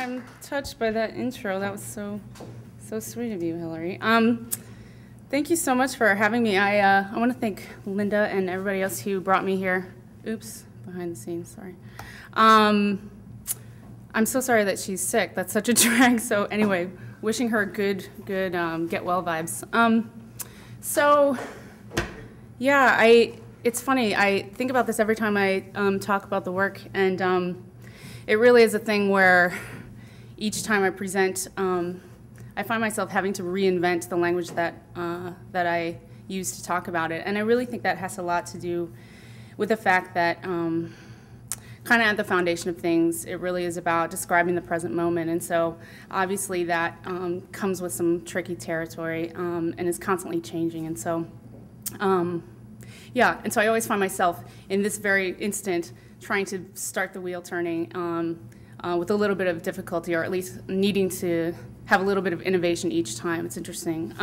I'm touched by that intro. That was so sweet of you, Hillary. Thank you so much for having me. I want to thank Linda and everybody else who brought me here. Oops, behind the scenes, sorry. I'm so sorry that she's sick. That's such a drag. So anyway, wishing her good get well vibes. So yeah, it's funny. I think about this every time I talk about the work, and it really is a thing where each time I present, I find myself having to reinvent the language that I use to talk about it. And I really think that has a lot to do with the fact that kind of at the foundation of things, it really is about describing the present moment. And so obviously that comes with some tricky territory and is constantly changing. And so, yeah, and so I always find myself in this very instant trying to start the wheel turning with a little bit of difficulty, or at least needing to have a little bit of innovation each time. It's interesting.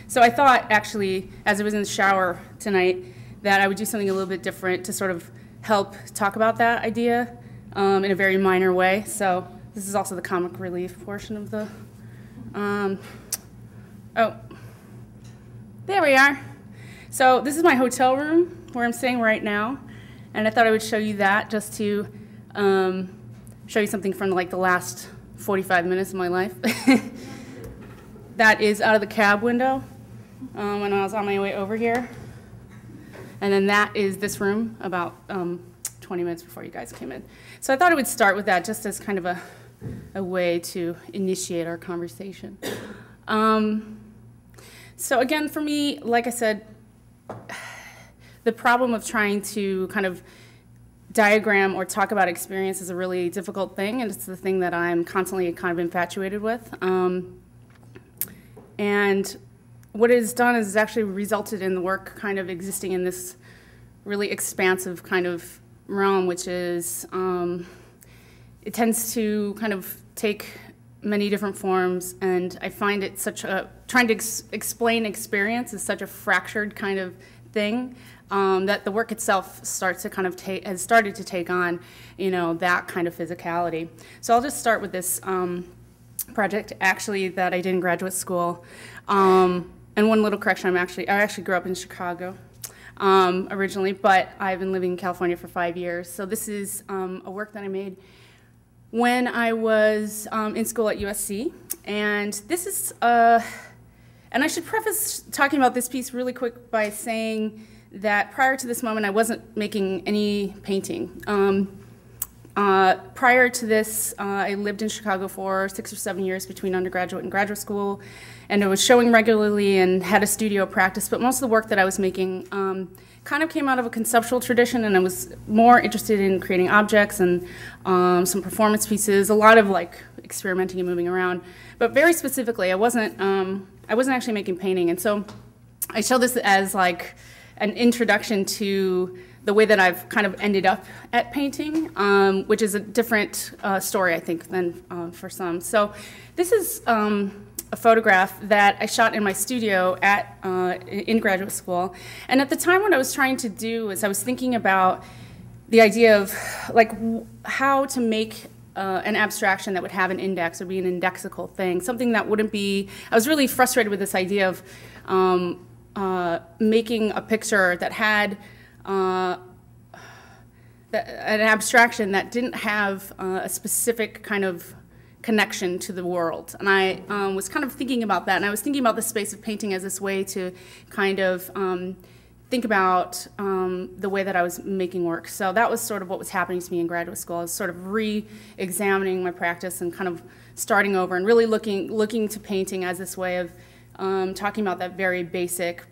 So I thought, actually, as I was in the shower tonight, that I would do something a little bit different to sort of help talk about that idea in a very minor way. So this is also the comic relief portion of the, oh, there we are. So this is my hotel room where I'm staying right now, and I thought I would show you that just to show you something from like the last 45 minutes of my life. That is out of the cab window when I was on my way over here. And then that is this room about 20 minutes before you guys came in. So I thought I would start with that just as kind of a way to initiate our conversation. So again, for me, like I said, the problem of trying to kind of diagram or talk about experience is a really difficult thing, and it's the thing that I'm constantly kind of infatuated with. And what it has done is actually resulted in the work kind of existing in this really expansive kind of realm, which is, it tends to kind of take many different forms, and I find it such a, trying to explain experience is such a fractured kind of thing, that the work itself starts to kind of has started to take on, you know, that kind of physicality. So I'll just start with this project, actually, that I did in graduate school. And one little correction, I actually grew up in Chicago originally, but I've been living in California for 5 years. So this is a work that I made when I was in school at USC. And this is, and I should preface talking about this piece really quick by saying that prior to this moment, I wasn't making any painting. Prior to this, I lived in Chicago for 6 or 7 years between undergraduate and graduate school, and I was showing regularly and had a studio practice, but most of the work that I was making kind of came out of a conceptual tradition, and I was more interested in creating objects and some performance pieces, a lot of like experimenting and moving around, but very specifically, I wasn't actually making painting. And so I show this as like an introduction to the way that I've kind of ended up at painting, which is a different story, I think, than for some. So this is a photograph that I shot in my studio in graduate school. And at the time, what I was trying to do is I was thinking about the idea of like how to make an abstraction that would have an index or be an indexical thing, something that wouldn't be, I was really frustrated with this idea of making a picture that had an abstraction that didn't have a specific kind of connection to the world. And I was kind of thinking about that, and I was thinking about the space of painting as this way to kind of think about the way that I was making work. So that was sort of what was happening to me in graduate school. I was sort of re-examining my practice and kind of starting over and really looking to painting as this way of talking about that very basic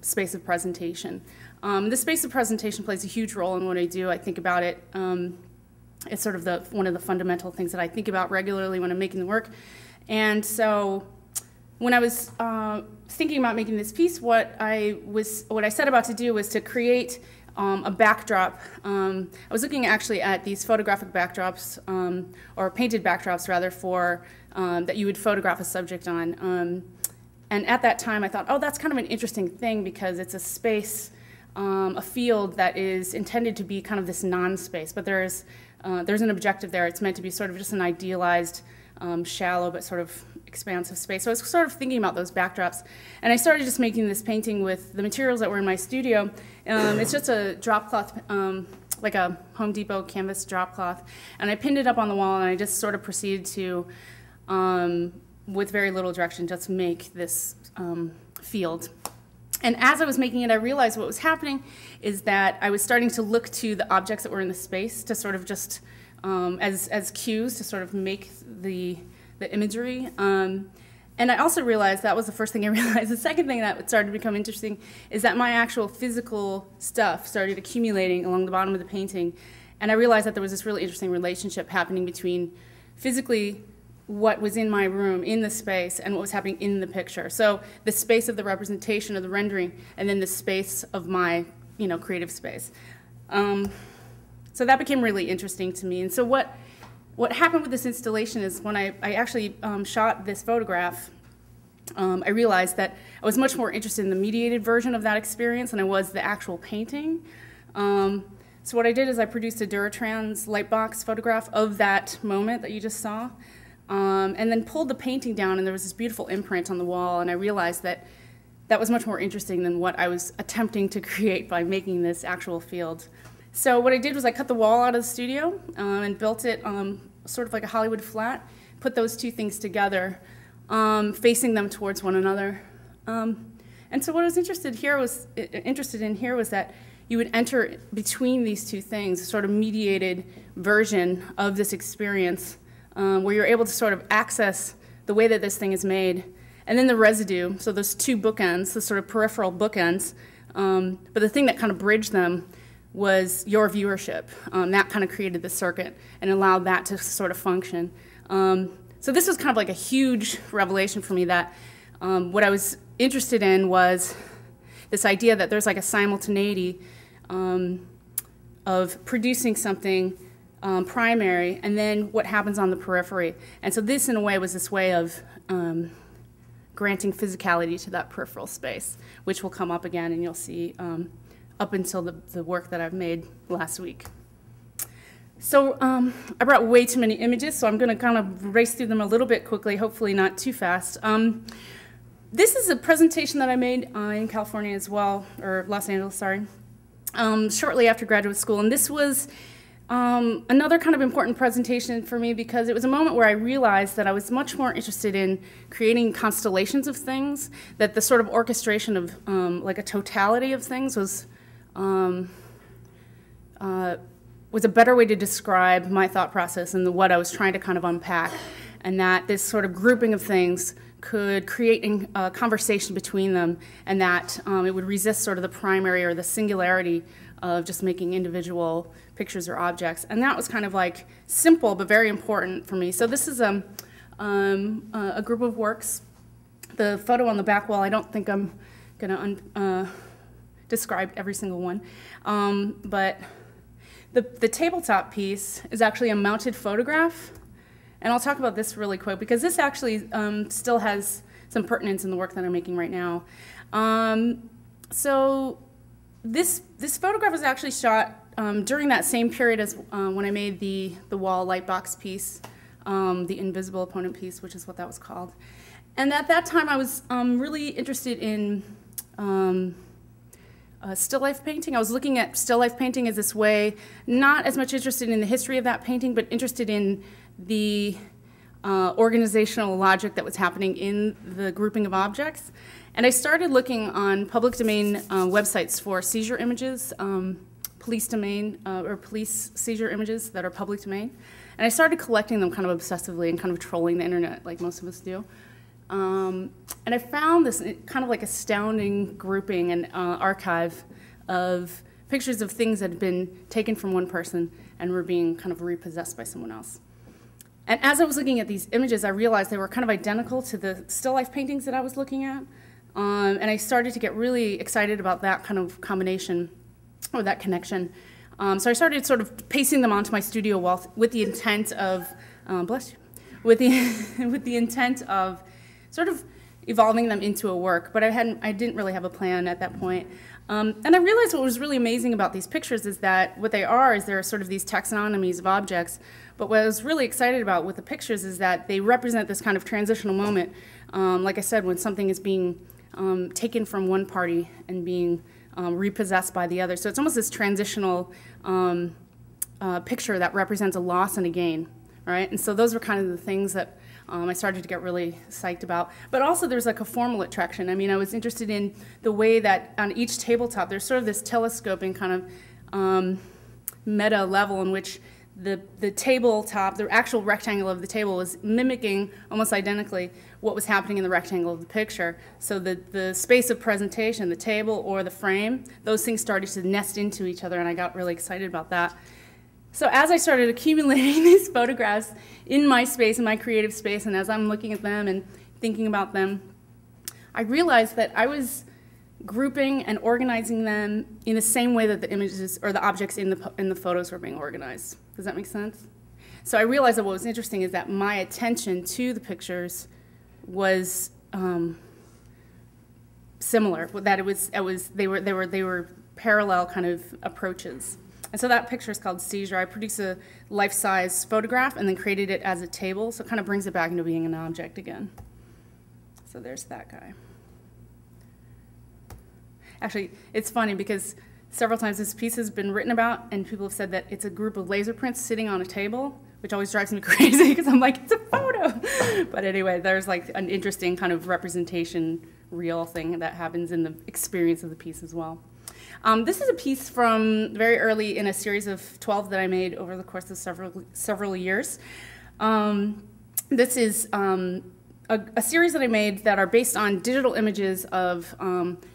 space of presentation. The space of presentation plays a huge role in what I do. I think about it, it's sort of one of the fundamental things that I think about regularly when I'm making the work. And so when I was thinking about making this piece, what I set about to do was to create a backdrop. I was looking actually at these photographic backdrops, or painted backdrops rather, for that you would photograph a subject on. And at that time, I thought, oh, that's kind of an interesting thing because it's a space, a field that is intended to be kind of this non-space, but there's there's an objective there. It's meant to be sort of just an idealized, shallow but sort of expansive space. So I was sort of thinking about those backdrops, and I started just making this painting with the materials that were in my studio. It's just a drop cloth, like a Home Depot canvas drop cloth, and I pinned it up on the wall, and I just sort of proceeded to, with very little direction, just make this field. And as I was making it, I realized what was happening is that I was starting to look to the objects that were in the space to sort of just, as cues to sort of make the imagery. And I also realized, that was the first thing I realized. The second thing that started to become interesting is that my actual physical stuff started accumulating along the bottom of the painting. And I realized that there was this really interesting relationship happening between physically what was in my room, in the space, and what was happening in the picture. So the space of the representation of the rendering, and then the space of my, creative space. So that became really interesting to me. And so what happened with this installation is when I actually shot this photograph, I realized that I was much more interested in the mediated version of that experience than I was the actual painting. So what I did is I produced a Duratrans Lightbox photograph of that moment that you just saw, and then pulled the painting down, and there was this beautiful imprint on the wall, and I realized that that was much more interesting than what I was attempting to create by making this actual field. So what I did was I cut the wall out of the studio and built it sort of like a Hollywood flat, put those two things together, facing them towards one another. And so what I was interested in here was that you would enter between these two things, a sort of mediated version of this experience, where you're able to sort of access the way that this thing is made, and then the residue, so those two bookends, the sort of peripheral bookends, but the thing that kind of bridged them was your viewership. That kind of created the circuit and allowed that to sort of function. So this was kind of like a huge revelation for me, that what I was interested in was this idea that there's like a simultaneity of producing something primary, and then what happens on the periphery. And so this, in a way, was this way of granting physicality to that peripheral space, which will come up again, and you'll see up until the work that I've made last week. So I brought way too many images, so I'm going to kind of race through them a little bit quickly, hopefully not too fast. This is a presentation that I made in California as well, or Los Angeles, sorry, shortly after graduate school. And this was another kind of important presentation for me, because it was a moment where I realized that I was much more interested in creating constellations of things, that the sort of orchestration of like a totality of things was a better way to describe my thought process and what I was trying to kind of unpack, and that this sort of grouping of things could create a conversation between them, and that it would resist sort of the primary or the singularity of just making individual pictures or objects. And that was kind of like simple but very important for me. So this is a group of works. The photo on the back wall, I don't think I'm going to describe every single one, but the tabletop piece is actually a mounted photograph. And I'll talk about this really quick, because this actually still has some pertinence in the work that I'm making right now. So this photograph was actually shot during that same period as when I made the wall lightbox piece, the invisible opponent piece, which is what that was called. And at that time, I was really interested in still life painting. I was looking at still life painting as this way, not as much interested in the history of that painting, but interested in the organizational logic that was happening in the grouping of objects. And I started looking on public domain websites for seizure images, police domain or police seizure images that are public domain. And I started collecting them kind of obsessively and kind of trolling the internet like most of us do. And I found this kind of like astounding grouping and archive of pictures of things that had been taken from one person and were being kind of repossessed by someone else. And as I was looking at these images, I realized they were kind of identical to the still life paintings that I was looking at. And I started to get really excited about that kind of combination, or that connection. So I started sort of pasting them onto my studio wall with the intent of, bless you, with the intent of sort of evolving them into a work, but I didn't really have a plan at that point. And I realized what was really amazing about these pictures is that what they are is they're sort of these taxonomies of objects, but what I was really excited about with the pictures is that they represent this kind of transitional moment, like I said, when something is being taken from one party and being repossessed by the other. So it's almost this transitional picture that represents a loss and a gain, right? And so those were kind of the things that I started to get really psyched about. But also there's like a formal attraction. I mean, I was interested in the way that on each tabletop there's sort of this telescoping kind of meta level in which the tabletop, the actual rectangle of the table was mimicking almost identically what was happening in the rectangle of the picture. So the space of presentation, the table or the frame, those things started to nest into each other, and I got really excited about that. So as I started accumulating these photographs in my space, in my creative space, and as I'm looking at them and thinking about them, I realized that I was grouping and organizing them in the same way that the images or the objects in the photos were being organized. Does that make sense? So I realized that what was interesting is that my attention to the pictures was similar. That they were parallel kind of approaches. And so that picture is called Seizure. I produced a life-size photograph and then created it as a table, so it kind of brings it back into being an object again. So there's that guy. Actually, it's funny because several times this piece has been written about and people have said that it's a group of laser prints sitting on a table, which always drives me crazy because I'm like, it's a photo. But anyway, there's like an interesting kind of representation, real thing that happens in the experience of the piece as well. This is a piece from very early in a series of 12 that I made over the course of several years. This is a series that I made that are based on digital images of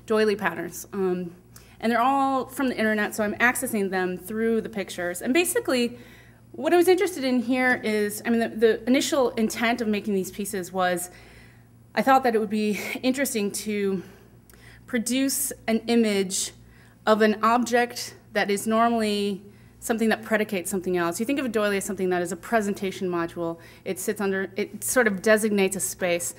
doily patterns. And they're all from the internet, so I'm accessing them through the pictures. And basically, what I was interested in here is, I mean, the initial intent of making these pieces was, I thought that it would be interesting to produce an image of an object that is normally something that predicates something else. You think of a doily as something that is a presentation module. It sits under, it sort of designates a space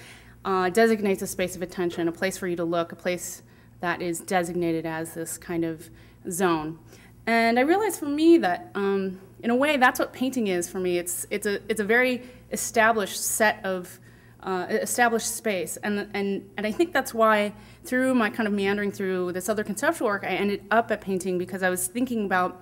of attention, a place for you to look, a place that is designated as this kind of zone. And I realized for me that, in a way, that's what painting is for me. It's a very established set of established space, and I think that's why through my kind of meandering through this other conceptual work, I ended up at painting because I was thinking about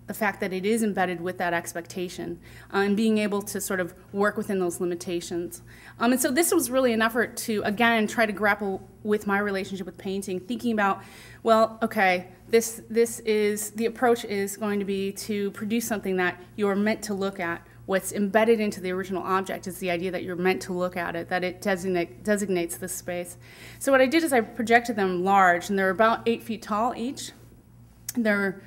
the fact that it is embedded with that expectation and being able to sort of work within those limitations. And so this was really an effort to, again, try to grapple with my relationship with painting, thinking about, well, okay, the approach is going to be to produce something that you're meant to look at. What's embedded into the original object is the idea that you're meant to look at it, that it designates this space. So what I did is I projected them large, and they're about 8 feet tall each. They're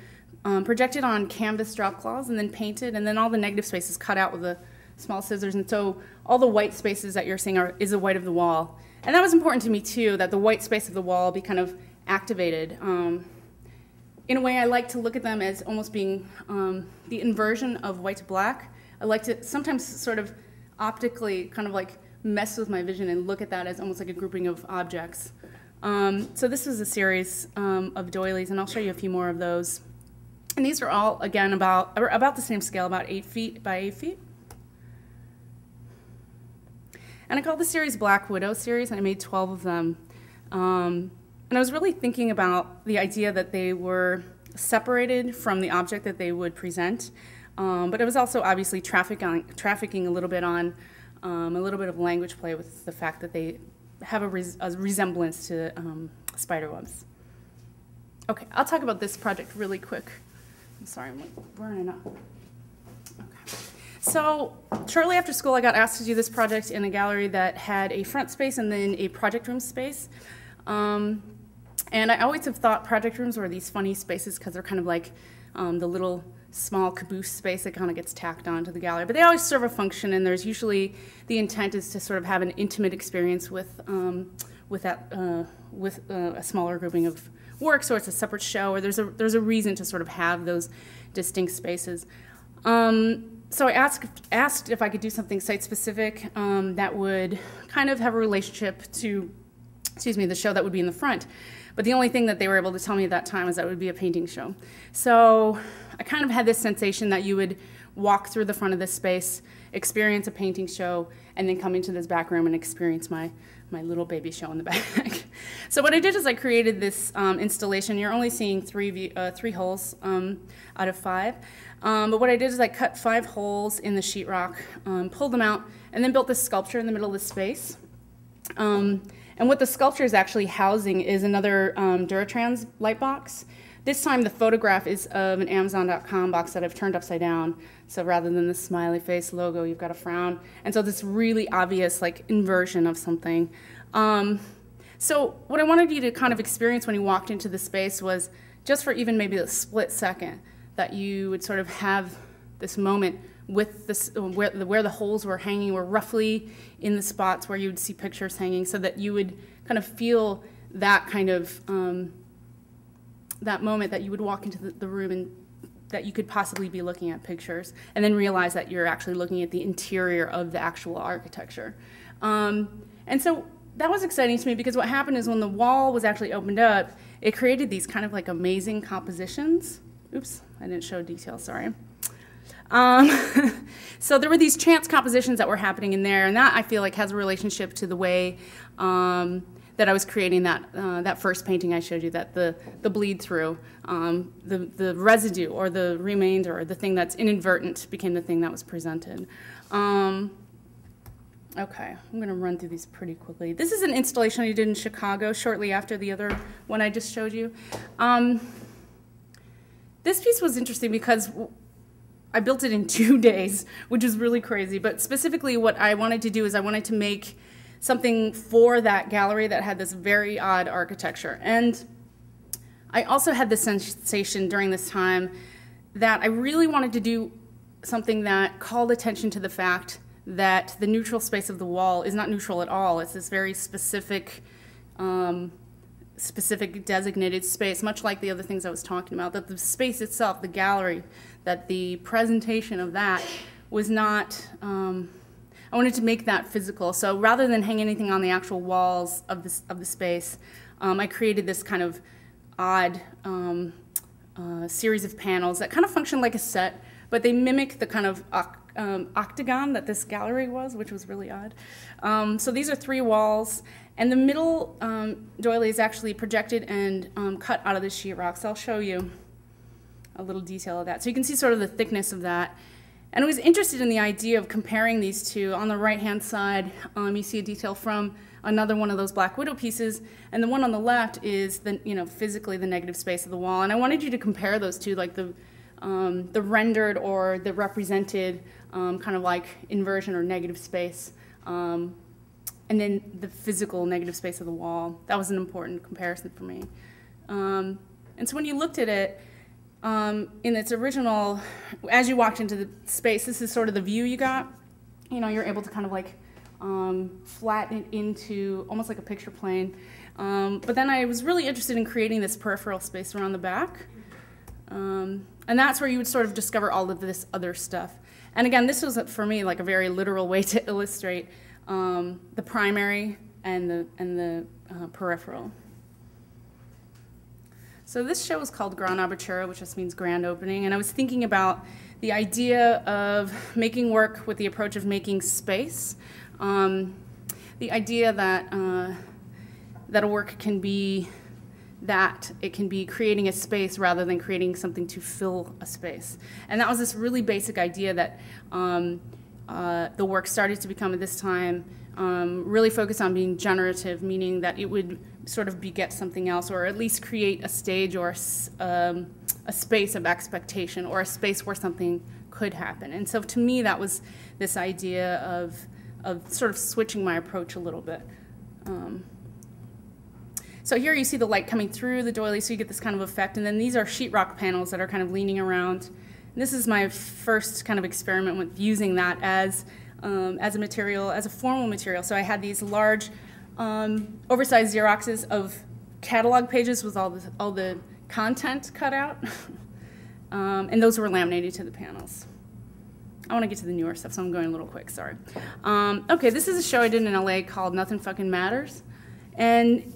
projected on canvas drop cloths and then painted, and then all the negative space is cut out with the small scissors. And so all the white spaces that you're seeing is the white of the wall. And that was important to me too, that the white space of the wall be kind of activated. In a way, I like to look at them as almost being the inversion of white to black. I like to sometimes sort of optically kind of like mess with my vision and look at that as almost like a grouping of objects. So this was a series of doilies, and I'll show you a few more of those. And these are all, again, about the same scale, about 8 feet by 8 feet. And I called the series Black Widow series, and I made 12 of them. And I was really thinking about the idea that they were separated from the object that they would present. But it was also obviously trafficking a little bit on a little bit of language play with the fact that they have a resemblance to spider webs. Okay, I'll talk about this project really quick. I'm sorry, I'm like burning up. Okay. So shortly after school, I got asked to do this project in a gallery that had a front space and then a project room space. And I always have thought project rooms were these funny spaces because they're kind of like the little small caboose space that kind of gets tacked onto the gallery. But they always serve a function, and there's usually the intent is to sort of have an intimate experience with a smaller grouping of works, or it's a separate show, or there's a reason to sort of have those distinct spaces. And So I asked if I could do something site-specific that would kind of have a relationship to, excuse me, the show that would be in the front. But the only thing that they were able to tell me at that time was that it would be a painting show. So I kind of had this sensation that you would walk through the front of this space, experience a painting show, and then come into this back room and experience my little baby show in the back. So what I did is I created this installation. You're only seeing three holes out of 5. But what I did is I cut 5 holes in the sheetrock, pulled them out, and then built this sculpture in the middle of the space. And what the sculpture is actually housing is another Duratrans light box. This time the photograph is of an Amazon.com box that I've turned upside down. So rather than the smiley face logo, you've got a frown. And so this really obvious like inversion of something. So what I wanted you to kind of experience when you walked into the space was just for even maybe a split second that you would sort of have this moment with this, where the holes were hanging were roughly in the spots where you would see pictures hanging, so that you would kind of feel that kind of, that moment that you would walk into the room and that you could possibly be looking at pictures, and then realize that you're actually looking at the interior of the actual architecture. And so that was exciting to me, because what happened is when the wall was actually opened up, it created these kind of like amazing compositions. Oops, I didn't show details, sorry. So there were these chance compositions that were happening in there, and that I feel like has a relationship to the way that I was creating that first painting I showed you, that the bleed through, the residue or the remainder or the thing that's inadvertent became the thing that was presented. Okay, I'm going to run through these pretty quickly. This is an installation I did in Chicago shortly after the other one I just showed you. This piece was interesting because I built it in 2 days, which is really crazy. But specifically what I wanted to do is I wanted to make something for that gallery that had this very odd architecture. And I also had the sensation during this time that I really wanted to do something that called attention to the fact that the neutral space of the wall is not neutral at all. It's this very specific designated space, much like the other things I was talking about, that the space itself, the gallery, that the presentation of that was not, I wanted to make that physical. So rather than hang anything on the actual walls of the space, I created this kind of odd series of panels that kind of function like a set, but they mimic the kind of octagon that this gallery was, which was really odd. So these are 3 walls, and the middle doily is actually projected and cut out of the sheetrock. So I'll show you a little detail of that. So you can see sort of the thickness of that. And I was interested in the idea of comparing these two. On the right-hand side, you see a detail from another one of those Black Widow pieces, and the one on the left is the, physically the negative space of the wall. And I wanted you to compare those two, like the rendered or the represented kind of like inversion or negative space, and then the physical negative space of the wall. That was an important comparison for me. And so when you looked at it, in its original, as you walked into the space, this is sort of the view you got. You're able to kind of like flatten it into almost like a picture plane. But then I was really interested in creating this peripheral space around the back. And that's where you would sort of discover all of this other stuff. And again, this was, for me, like a very literal way to illustrate the primary and the peripheral. So this show is called Grand Apertura, which just means grand opening. And I was thinking about the idea of making work with the approach of making space. The idea that, that a work can be that it can be creating a space rather than creating something to fill a space. And that was this really basic idea that the work started to become at this time really focused on being generative, meaning that it would sort of beget something else, or at least create a stage or a space of expectation, or a space where something could happen. And so to me, that was this idea of sort of switching my approach a little bit. So here you see the light coming through the doily, so you get this kind of effect. And then these are sheetrock panels that are kind of leaning around. And this is my first kind of experiment with using that as a material, as a formal material. So I had these large, oversized Xeroxes of catalog pages with all the content cut out, and those were laminated to the panels. I want to get to the newer stuff, so I'm going a little quick, sorry. Okay, this is a show I did in LA called Nothing Fucking Matters. And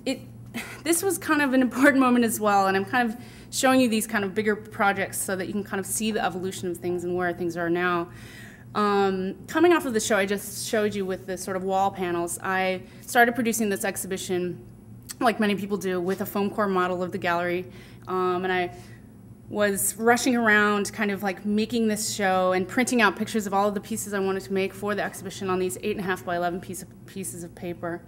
this was kind of an important moment as well, and I'm kind of showing you these kind of bigger projects so that you can kind of see the evolution of things and where things are now. Coming off of the show I just showed you with the sort of wall panels, I started producing this exhibition, like many people do, with a foam core model of the gallery. And I was rushing around kind of like making this show and printing out pictures of all of the pieces I wanted to make for the exhibition on these 8.5 by 11 pieces of paper.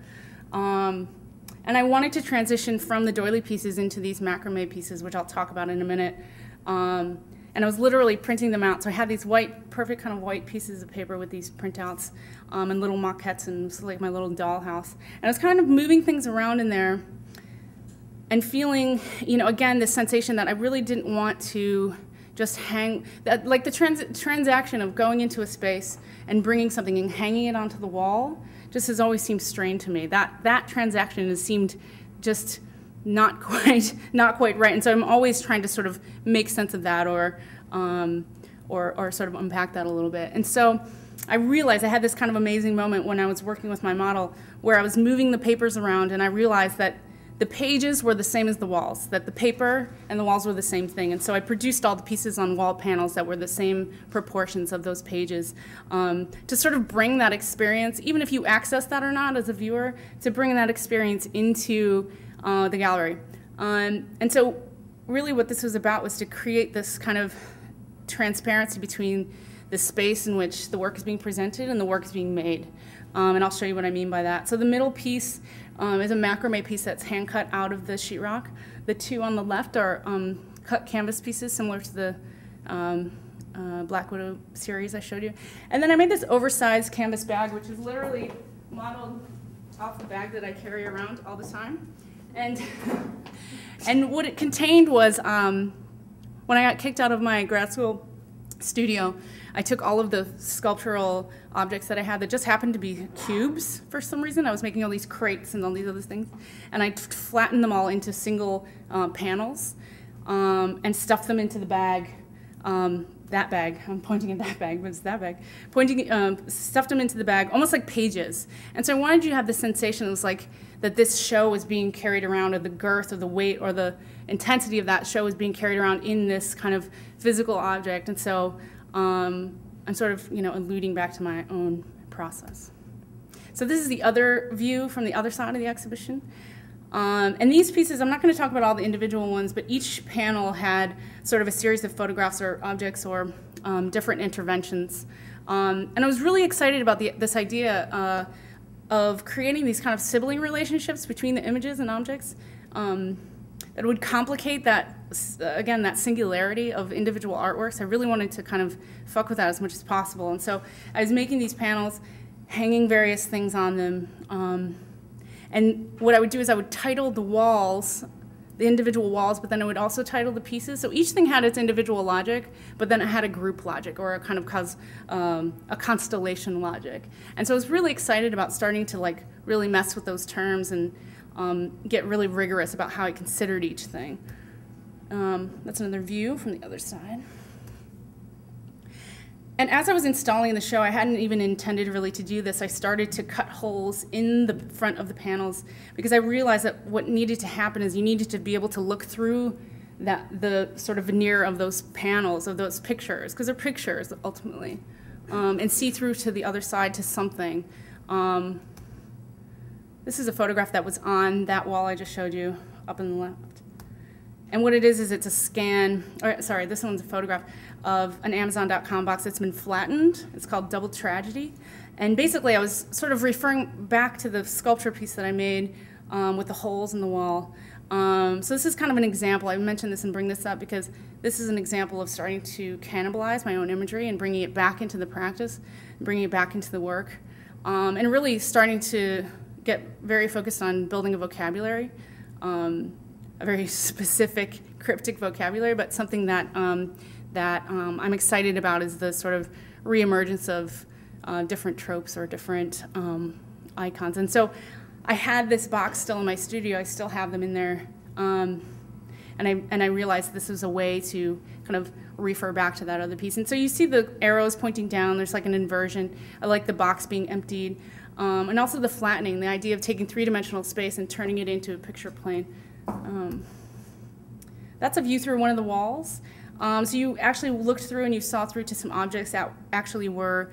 And I wanted to transition from the doily pieces into these macrame pieces, which I'll talk about in a minute. And I was literally printing them out. So I had these white, perfect kind of white pieces of paper with these printouts and little maquettes, and it was like my little dollhouse. And I was kind of moving things around in there and feeling, you know, again, this sensation that I really didn't want to just hang, that, like the transaction of going into a space and bringing something and hanging it onto the wall just has always seemed strange to me. That transaction has seemed just not quite right, and so I'm always trying to sort of make sense of that or sort of unpack that a little bit. And so I realized I had this kind of amazing moment when I was working with my model where I was moving the papers around, and I realized that the pages were the same as the walls, that the paper and the walls were the same thing. And so I produced all the pieces on wall panels that were the same proportions of those pages to sort of bring that experience, even if you access that or not as a viewer, to bring that experience into the gallery. And so really what this was about was to create this kind of transparency between the space in which the work is being presented and the work is being made. And I'll show you what I mean by that. So the middle piece is a macrame piece that's hand cut out of the sheetrock. The two on the left are cut canvas pieces similar to the Black Widow series I showed you. And then I made this oversized canvas bag, which is literally modeled off the bag that I carry around all the time. And what it contained was, when I got kicked out of my grad school studio, I took all of the sculptural objects that I had that just happened to be cubes for some reason. I was making all these crates and all these other things, and I flattened them all into single panels and stuffed them into the bag. That bag, I'm pointing at that bag, but it's that bag. Stuffed them into the bag, almost like pages. And so I wanted you to have the sensation, it was like that this show was being carried around, or the girth or the weight or the intensity of that show was being carried around in this kind of physical object. And so I'm sort of, you know, alluding back to my own process. So this is the other view from the other side of the exhibition. And these pieces, I'm not going to talk about all the individual ones, but each panel had sort of a series of photographs or objects or different interventions. And I was really excited about this idea of creating these kind of sibling relationships between the images and objects that would complicate that, again, that singularity of individual artworks. I really wanted to kind of fuck with that as much as possible. And so I was making these panels, hanging various things on them. And what I would do is I would title the walls, the individual walls, but then I would also title the pieces. So each thing had its individual logic, but then it had a group logic or a kind of a constellation logic. And so I was really excited about starting to like really mess with those terms and get really rigorous about how I considered each thing. That's another view from the other side. And as I was installing the show, I hadn't even intended really to do this. I started to cut holes in the front of the panels because I realized that what needed to happen is you needed to be able to look through the sort of veneer of those panels, of those pictures, because they're pictures ultimately, and see through to the other side to something. This is a photograph that was on that wall I just showed you up in the left. And what it is it's a scan, or sorry, this one's a photograph of an Amazon.com box that's been flattened. It's called Double Tragedy. And basically I was sort of referring back to the sculpture piece that I made with the holes in the wall. So this is kind of an example. I mentioned this and bring this up because this is an example of starting to cannibalize my own imagery and bringing it back into the practice, bringing it back into the work, and really starting to get very focused on building a vocabulary. A very specific, cryptic vocabulary, but something that I'm excited about is the sort of reemergence of different tropes or different icons. And so I had this box still in my studio. I still have them in there. And and I realized this was a way to kind of refer back to that other piece. And so you see the arrows pointing down. There's like an inversion. I like the box being emptied. And also the flattening, the idea of taking three-dimensional space and turning it into a picture plane. That's a view through one of the walls. So you actually looked through and you saw through to some objects that actually were,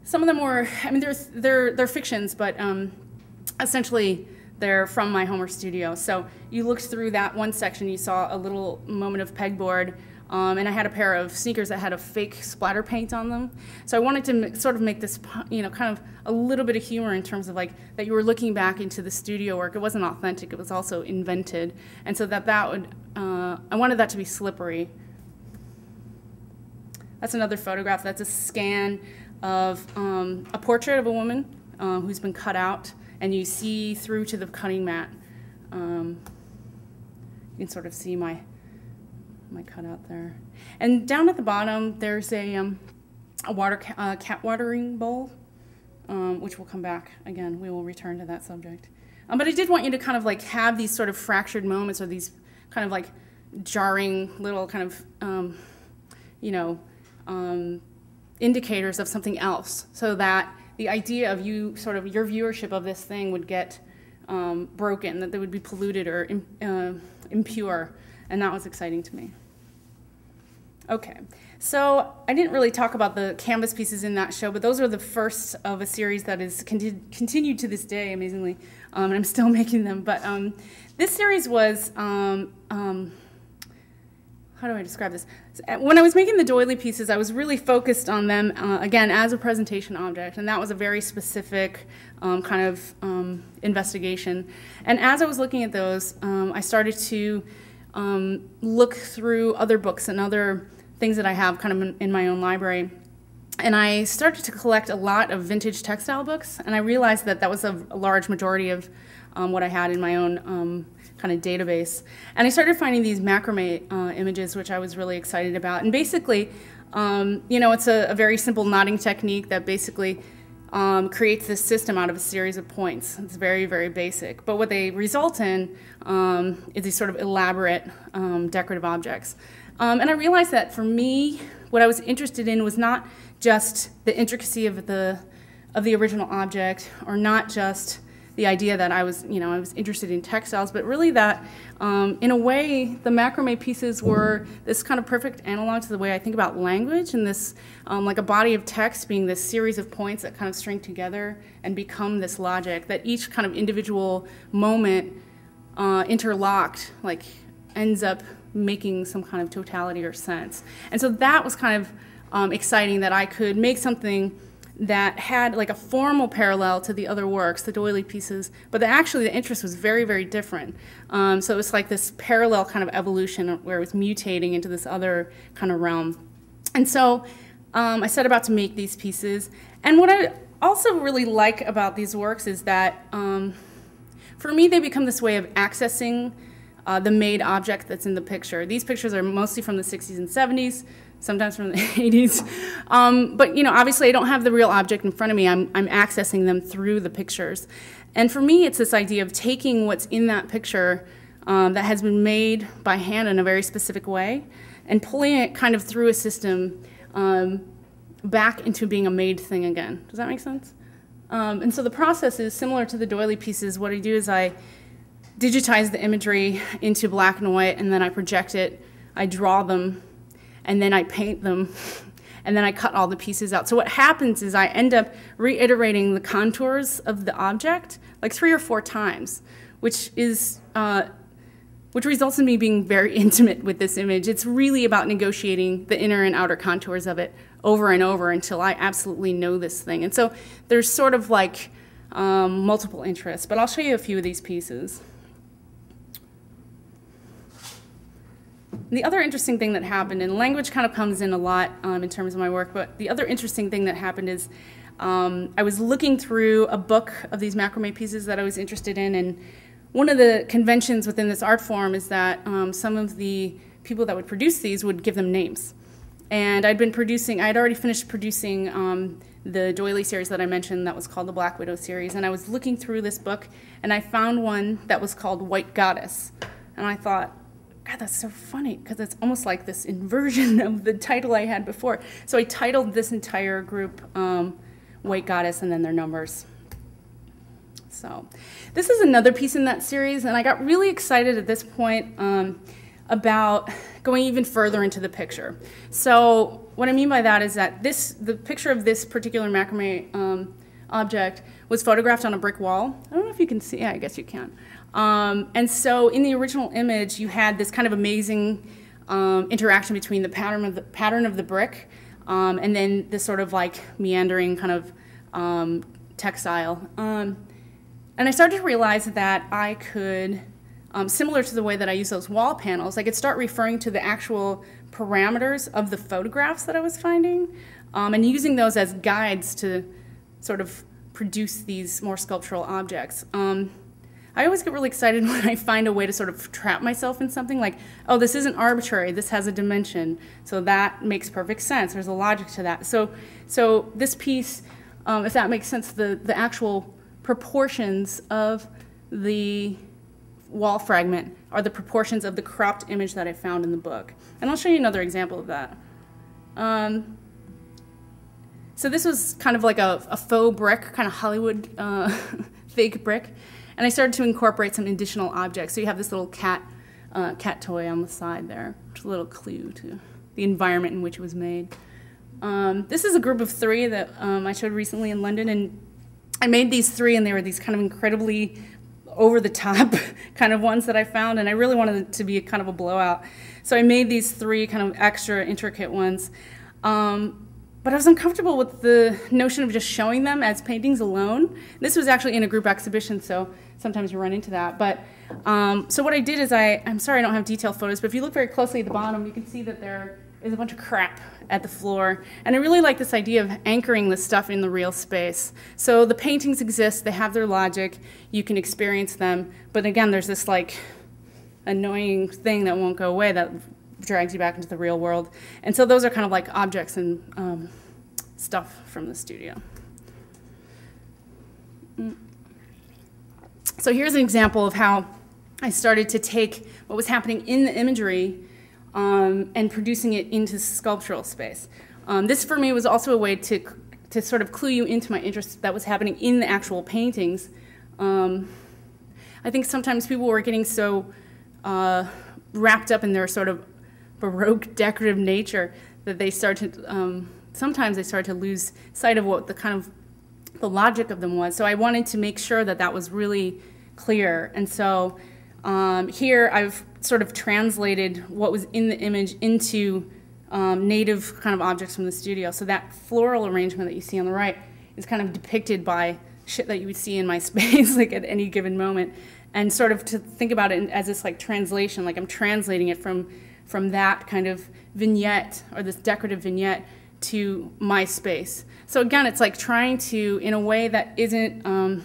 some of them were, I mean, they're fictions, but essentially they're from my Homer studio. So you looked through that one section, you saw a little moment of pegboard, and I had a pair of sneakers that had a fake splatter paint on them. So I wanted to sort of make this, kind of a little bit of humor in terms of like that you were looking back into the studio work. It wasn't authentic, it was also invented. And so that would, I wanted that to be slippery. That's another photograph. That's a scan of a portrait of a woman who's been cut out, and you see through to the cutting mat. You can sort of see my cutout there. And down at the bottom, there's a cat watering bowl, which will come back again. We will return to that subject. But I did want you to kind of like have these sort of fractured moments, or these kind of like jarring little kind of, indicators of something else, so that the idea of you, sort of your viewership of this thing would get broken, that they would be polluted or impure, and that was exciting to me. Okay, so I didn't really talk about the canvas pieces in that show, but those are the first of a series that is continued to this day, amazingly, and I'm still making them. But this series was, how do I describe this? When I was making the doily pieces, I was really focused on them, again, as a presentation object, and that was a very specific kind of investigation. And as I was looking at those, I started to look through other books and other things that I have kind of in my own library. And I started to collect a lot of vintage textile books, and I realized that that was a large majority of what I had in my own kind of database. And I started finding these macrame images, which I was really excited about. And basically, it's a very simple knotting technique that basically creates this system out of a series of points. It's very, very basic. But what they result in is these sort of elaborate decorative objects. And I realized that for me, what I was interested in was not just the intricacy of the original object, or not just the idea that I was interested in textiles, but really that, in a way, the macrame pieces were this kind of perfect analog to the way I think about language, and this, like a body of text being this series of points that kind of string together and become this logic, that each kind of individual moment interlocked, like, ends up making some kind of totality or sense. And so that was kind of exciting, that I could make something that had like a formal parallel to the other works, the doily pieces, but actually the interest was very, very different. So it was like this parallel kind of evolution where it was mutating into this other kind of realm. And so I set about to make these pieces. And what I also really like about these works is that for me they become this way of accessing the made object that's in the picture. These pictures are mostly from the 60s and 70s, sometimes from the 80s. But obviously I don't have the real object in front of me. I'm accessing them through the pictures. And for me, it's this idea of taking what's in that picture that has been made by hand in a very specific way and pulling it kind of through a system back into being a made thing again. Does that make sense? And so the process is similar to the doily pieces. What I do is I digitize the imagery into black and white, and then I project it, I draw them, and then I paint them, and then I cut all the pieces out. So what happens is I end up reiterating the contours of the object like 3 or 4 times, which results in me being very intimate with this image. It's really about negotiating the inner and outer contours of it over and over until I absolutely know this thing. And so there's sort of like multiple interests, but I'll show you a few of these pieces. The other interesting thing that happened, and language kind of comes in a lot in terms of my work, but the other interesting thing that happened is I was looking through a book of these macrame pieces that I was interested in, and one of the conventions within this art form is that some of the people that would produce these would give them names. And I'd already finished producing the doily series that I mentioned that was called the Black Widow series, and I was looking through this book, and I found one that was called White Goddess. And I thought, God, that's so funny, because it's almost like this inversion of the title I had before. So I titled this entire group White Goddess and then their numbers. So this is another piece in that series, and I got really excited at this point about going even further into the picture. So what I mean by that is that the picture of this particular macrame object was photographed on a brick wall. I don't know if you can see, yeah, I guess you can. And so in the original image, you had this kind of amazing interaction between the pattern of the brick and then this sort of like meandering kind of textile. And I started to realize that I could, similar to the way that I use those wall panels, I could start referring to the actual parameters of the photographs that I was finding and using those as guides to sort of produce these more sculptural objects. I always get really excited when I find a way to sort of trap myself in something like, oh, this isn't arbitrary, this has a dimension, so that makes perfect sense, there's a logic to that. So this piece, if that makes sense, the actual proportions of the wall fragment are the proportions of the cropped image that I found in the book. And I'll show you another example of that. So this was kind of like a faux brick, kind of Hollywood fake brick. And I started to incorporate some additional objects. So you have this little cat toy on the side there, which is a little clue to the environment in which it was made. This is a group of 3 that I showed recently in London, and I made these 3, and they were these kind of incredibly over-the-top kind of ones that I found, and I really wanted it to be kind of a blowout. So I made these 3 kind of extra intricate ones. But I was uncomfortable with the notion of just showing them as paintings alone. This was actually in a group exhibition, so sometimes you run into that. But so what I did is I'm sorry I don't have detailed photos, but if you look very closely at the bottom, you can see that there is a bunch of crap at the floor. And I really like this idea of anchoring the stuff in the real space. So the paintings exist, they have their logic, you can experience them, but again, there's this like annoying thing that won't go away that drags you back into the real world. And so those are kind of like objects and stuff from the studio. So here's an example of how I started to take what was happening in the imagery and producing it into sculptural space. This for me was also a way to sort of clue you into my interest that was happening in the actual paintings. I think sometimes people were getting so wrapped up in their sort of Baroque decorative nature that they started sometimes they started to lose sight of what the kind of the logic of them was. So I wanted to make sure that that was really clear. And so here I've sort of translated what was in the image into native kind of objects from the studio. So that floral arrangement that you see on the right is kind of depicted by shit that you would see in my space like at any given moment. And sort of to think about it as this like translation, like I'm translating it from that kind of vignette or this decorative vignette to my space. So again, it's like trying to, in a way that isn't kind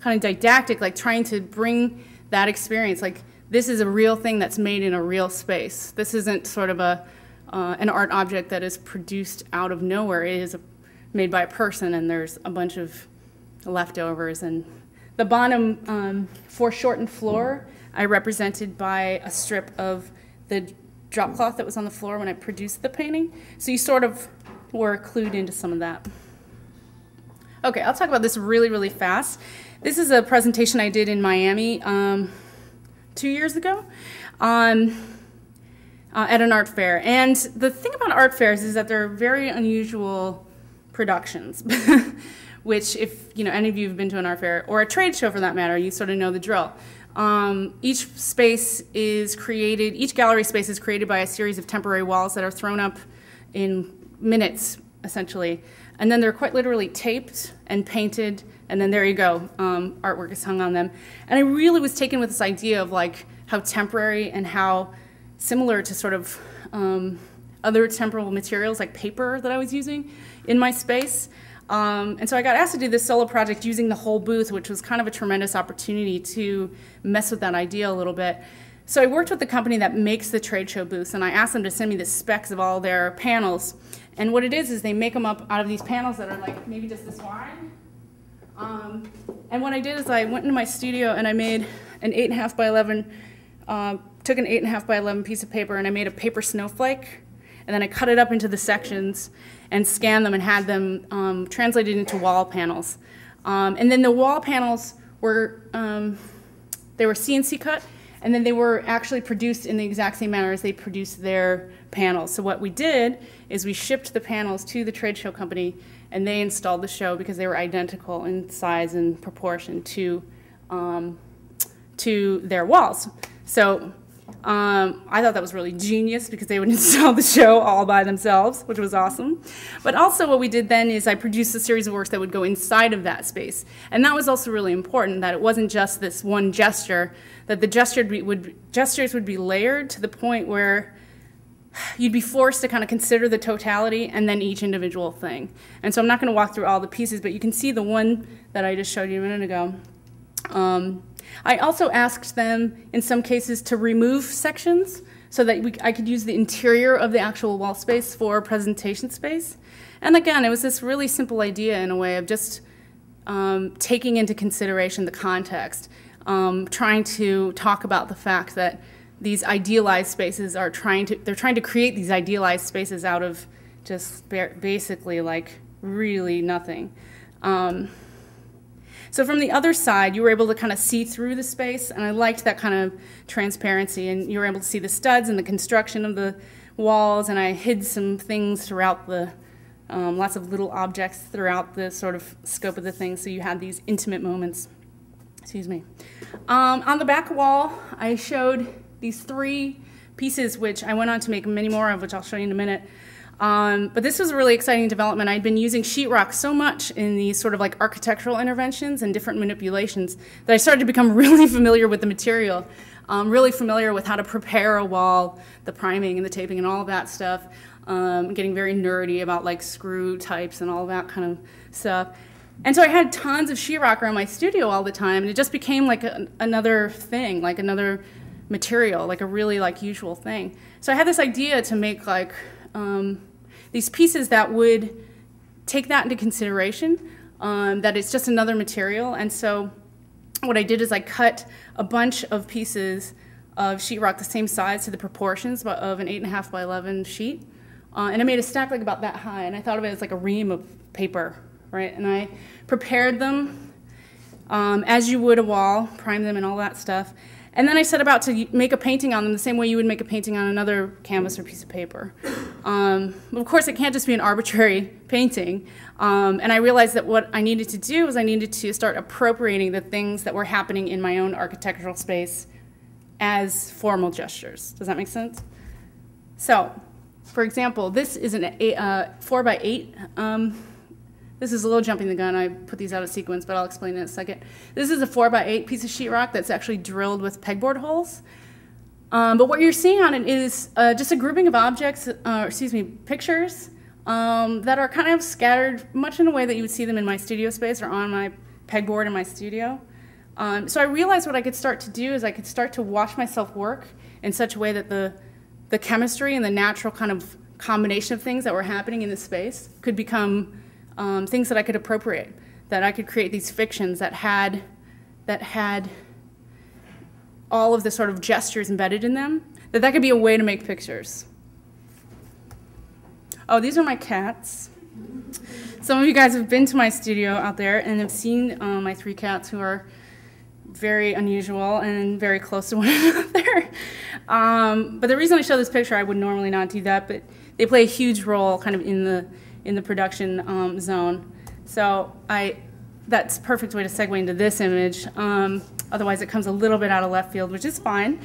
of didactic, like trying to bring that experience, like this is a real thing that's made in a real space. This isn't sort of an art object that is produced out of nowhere. It is made by a person, and there's a bunch of leftovers. And the bottom foreshortened floor I represented by a strip of the drop cloth that was on the floor when I produced the painting. So you sort of were clued into some of that. Okay, I'll talk about this really, really fast. This is a presentation I did in Miami 2 years ago at an art fair. And the thing about art fairs is that they're very unusual productions, which if any of you have been to an art fair, or a trade show for that matter, you sort of know the drill. Each space is created, each gallery space is created by a series of temporary walls that are thrown up in minutes, essentially. And then they're quite literally taped and painted, and then there you go, artwork is hung on them. And I really was taken with this idea of like how temporary and how similar to sort of other temporal materials like paper that I was using in my space. And so I got asked to do this solo project using the whole booth, which was kind of a tremendous opportunity to mess with that idea a little bit. So I worked with the company that makes the trade show booths, and I asked them to send me the specs of all their panels. And what it is they make them up out of these panels that are like maybe just this wide. And what I did is I went into my studio and I made an 8.5 by 11 took an 8.5 by 11 piece of paper and I made a paper snowflake, and then I cut it up into the sections and scanned them and had them translated into wall panels. And then the wall panels were, they were CNC cut, and then they were actually produced in the exact same manner as they produced their panels. So what we did is we shipped the panels to the trade show company, and they installed the show because they were identical in size and proportion to their walls. So I thought that was really genius because they would install the show all by themselves, which was awesome. But also what we did then is I produced a series of works that would go inside of that space. And that was also really important, that it wasn't just this one gesture, that the gestures would be layered to the point where you'd be forced to kind of consider the totality and then each individual thing. And so I'm not going to walk through all the pieces, but you can see the one that I just showed you a minute ago. I also asked them, in some cases, to remove sections so that I could use the interior of the actual wall space for presentation space. And again, it was this really simple idea in a way of just taking into consideration the context, trying to talk about the fact that these idealized spaces are trying to create these idealized spaces out of just basically like really nothing. So from the other side, you were able to kind of see through the space, and I liked that kind of transparency, and you were able to see the studs and the construction of the walls, and I hid some things throughout the, lots of little objects throughout the sort of scope of the thing, so you had these intimate moments. Excuse me. On the back wall, I showed these 3 pieces, which I went on to make many more of, which I'll show you in a minute. But this was a really exciting development. I'd been using sheetrock so much in these sort of like architectural interventions and different manipulations that I started to become really familiar with the material, really familiar with how to prepare a wall, the priming and the taping and all of that stuff, getting very nerdy about like screw types and all that kind of stuff. And so I had tons of sheetrock around my studio all the time, and it just became like another thing, like another material, like a really like usual thing. So I had this idea to make like these pieces that would take that into consideration, that it's just another material. And so what I did is I cut a bunch of pieces of sheetrock the same size to the proportions of an 8.5 by 11 sheet. And I made a stack like about that high, and I thought of it as like a ream of paper, right? And I prepared them as you would a wall, primed them and all that stuff. And then I set about to make a painting on them the same way you would make a painting on another canvas or piece of paper. Of course, it can't just be an arbitrary painting. And I realized that what I needed to do was I needed to start appropriating the things that were happening in my own architectural space as formal gestures. Does that make sense? So, for example, this is a 4 by 8. This is a little jumping the gun. I put these out of sequence, but I'll explain in a second. This is a 4 by 8 piece of sheetrock that's actually drilled with pegboard holes. But what you're seeing on it is just a grouping of objects, pictures that are kind of scattered much in a way that you would see them in my studio space or on my pegboard in my studio. So I realized what I could start to do is I could start to watch myself work in such a way that the chemistry and the natural kind of combination of things that were happening in the space could become things that I could appropriate, that I could create these fictions that had all of the sort of gestures embedded in them, that could be a way to make pictures. Oh, these are my cats. Some of you guys have been to my studio out there and have seen my 3 cats, who are very unusual and very close to one another. But the reason I show this picture, I would normally not do that, but they play a huge role kind of in the production zone. So that's a perfect way to segue into this image. Otherwise it comes a little bit out of left field, which is fine.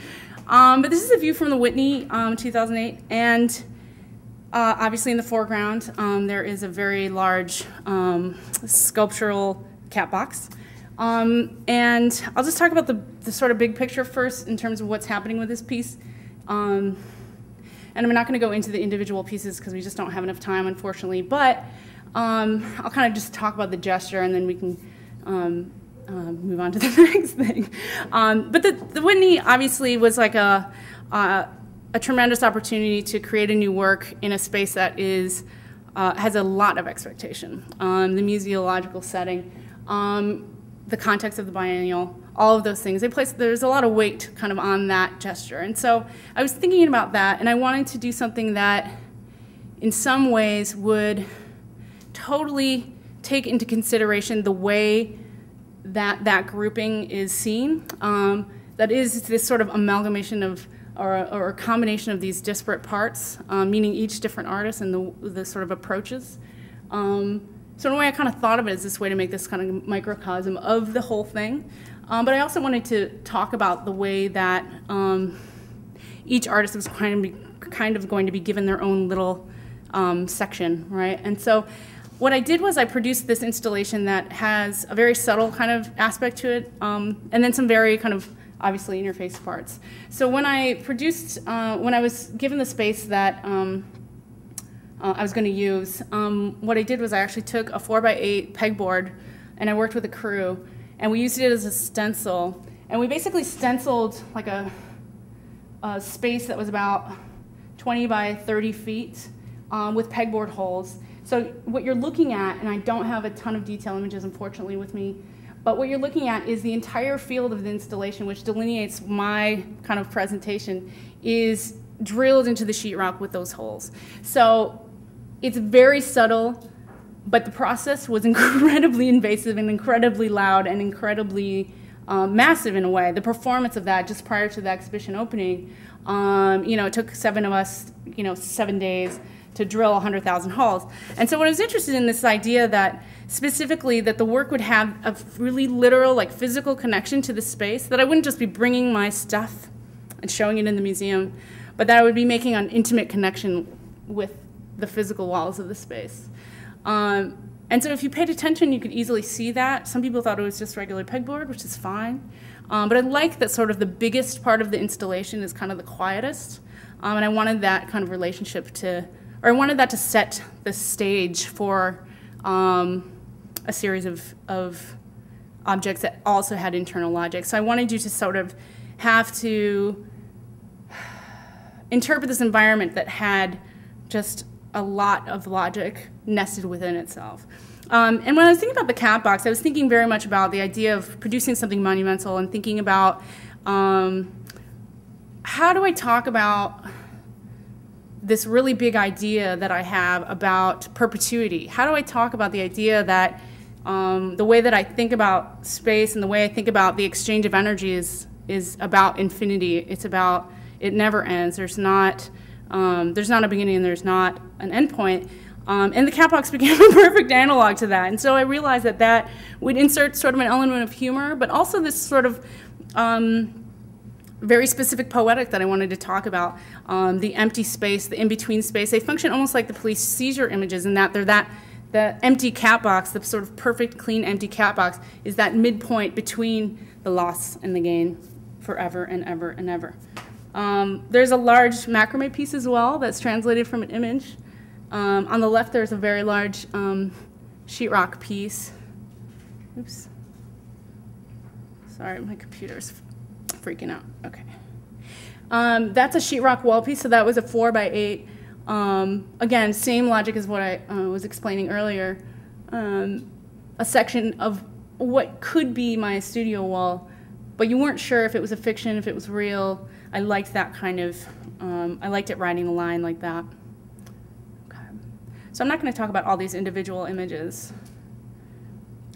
But this is a view from the Whitney 2008, and obviously in the foreground there is a very large sculptural cat box. And I'll just talk about the sort of big picture first in terms of what's happening with this piece. And I'm not going to go into the individual pieces because we just don't have enough time, unfortunately. But I'll kind of just talk about the gesture, and then we can move on to the next thing. But the Whitney obviously was like a tremendous opportunity to create a new work in a space that has a lot of expectation. The museological setting, the context of the biennial, all of those things. There's a lot of weight kind of on that gesture. And so I was thinking about that, and I wanted to do something that in some ways would totally take into consideration the way that that grouping is seen. That is this sort of amalgamation of, or a combination of these disparate parts, meaning each different artist and the sort of approaches. So in a way, I kind of thought of it as this way to make this kind of microcosm of the whole thing. But I also wanted to talk about the way that each artist was kind of going to be given their own little section, right? And so what I did was I produced this installation that has a very subtle kind of aspect to it, and then some very kind of obviously interface parts. So when I produced, when I was given the space that I was going to use, what I did was I actually took a 4x8 pegboard, and I worked with a crew, and we used it as a stencil, and we basically stenciled like a space that was about 20 by 30 feet with pegboard holes. So what you're looking at, and I don't have a ton of detail images unfortunately with me, but what you're looking at is the entire field of the installation, which delineates my kind of presentation, is drilled into the sheetrock with those holes. So it's very subtle, but the process was incredibly invasive and incredibly loud and incredibly massive in a way. The performance of that just prior to the exhibition opening, you know, it took 7 of us, you know, 7 days to drill 100,000 holes. And so what I was interested in, this idea that specifically that the work would have a really literal, like physical connection to the space, that I wouldn't just be bringing my stuff and showing it in the museum, but that I would be making an intimate connection with the physical walls of the space. And so if you paid attention, you could easily see that. Some people thought it was just regular pegboard, which is fine. But I like that sort of the biggest part of the installation is kind of the quietest. And I wanted that kind of relationship to, or I wanted that to set the stage for a series of objects that also had internal logic. So I wanted you to sort of have to interpret this environment that had just a lot of logic nested within itself. And when I was thinking about the cat box, I was thinking very much about the idea of producing something monumental and thinking about how do I talk about this really big idea that I have about perpetuity? How do I talk about the idea that the way that I think about space and the way I think about the exchange of energy is about infinity. It's about, it never ends. There's not a beginning and there's not an end point. And the cat box became a perfect analog to that. And so I realized that that would insert sort of an element of humor, but also this sort of very specific poetic that I wanted to talk about. The empty space, the in-between space, they function almost like the police seizure images in that they're the empty cat box, the sort of perfect, clean, empty cat box, is that midpoint between the loss and the gain forever and ever and ever. There's a large macrame piece as well that's translated from an image. On the left, there's a very large sheetrock piece. Oops. Sorry, my computer's freaking out. Okay. That's a sheetrock wall piece, so that was a 4x8. Again, same logic as what I was explaining earlier. A section of what could be my studio wall, but you weren't sure if it was a fiction, if it was real. I liked that kind of, I liked it riding the line like that. Okay. So I'm not going to talk about all these individual images.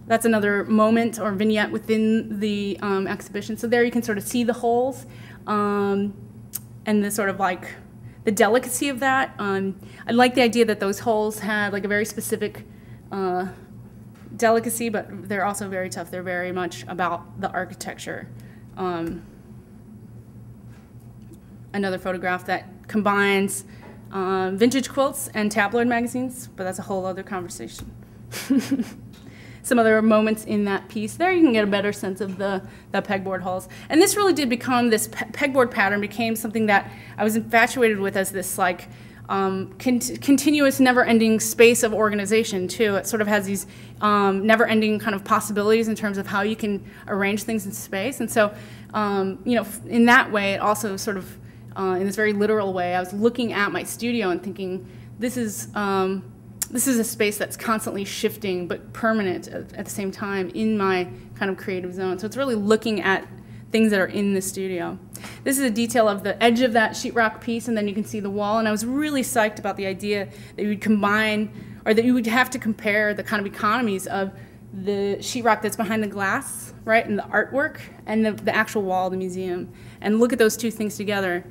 That's another moment or vignette within the exhibition. So there you can sort of see the holes and the sort of like the delicacy of that. I like the idea that those holes had like a very specific delicacy, but they're also very tough. They're very much about the architecture. Another photograph that combines vintage quilts and tabloid magazines, but that's a whole other conversation. Some other moments in that piece. There you can get a better sense of the pegboard holes. And this really did become, this pegboard pattern became something that I was infatuated with as this like continuous, never-ending space of organization too. It sort of has these never-ending kind of possibilities in terms of how you can arrange things in space. And so, you know, in that way, it also sort of, in this very literal way, I was looking at my studio and thinking, this is this is a space that's constantly shifting but permanent at the same time in my kind of creative zone. So it's really looking at things that are in the studio. This is a detail of the edge of that sheetrock piece, and then you can see the wall. And I was really psyched about the idea that you would combine, or that you would have to compare the kind of economies of the sheetrock that's behind the glass, right, and the artwork, and the actual wall of the museum, and look at those two things together.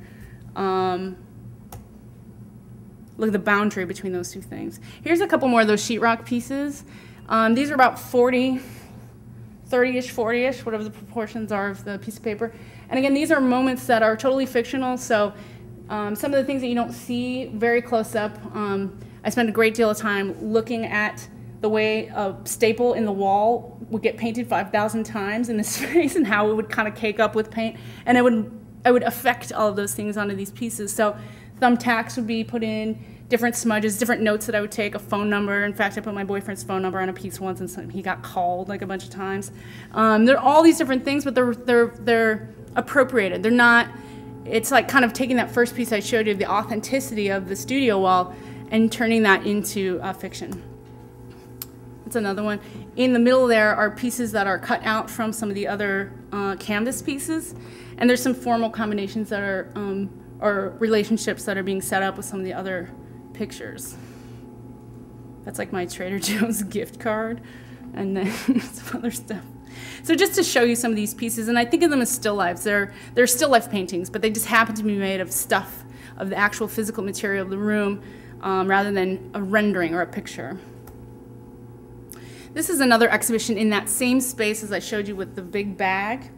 Look at the boundary between those two things. Here's a couple more of those sheetrock pieces. These are about 40, 30-ish, 40-ish, whatever the proportions are of the piece of paper. And again, these are moments that are totally fictional, so some of the things that you don't see very close up, I spent a great deal of time looking at the way a staple in the wall would get painted 5,000 times in this space and how it would kind of cake up with paint. And I would affect all of those things onto these pieces. So thumbtacks would be put in, different smudges, different notes that I would take, a phone number. In fact, I put my boyfriend's phone number on a piece once, and so he got called like a bunch of times. There are all these different things, but they're appropriated. They're not. It's like kind of taking that first piece I showed you, the authenticity of the studio wall, and turning that into fiction. That's another one. In the middle there are pieces that are cut out from some of the other canvas pieces, and there's some formal combinations that are or relationships that are being set up with some of the other pictures. That's like my Trader Joe's gift card, and then some other stuff. So just to show you some of these pieces, and I think of them as still lifes. They're still life paintings, but they just happen to be made of stuff, of the actual physical material of the room, rather than a rendering or a picture. This is another exhibition in that same space as I showed you with the big bag,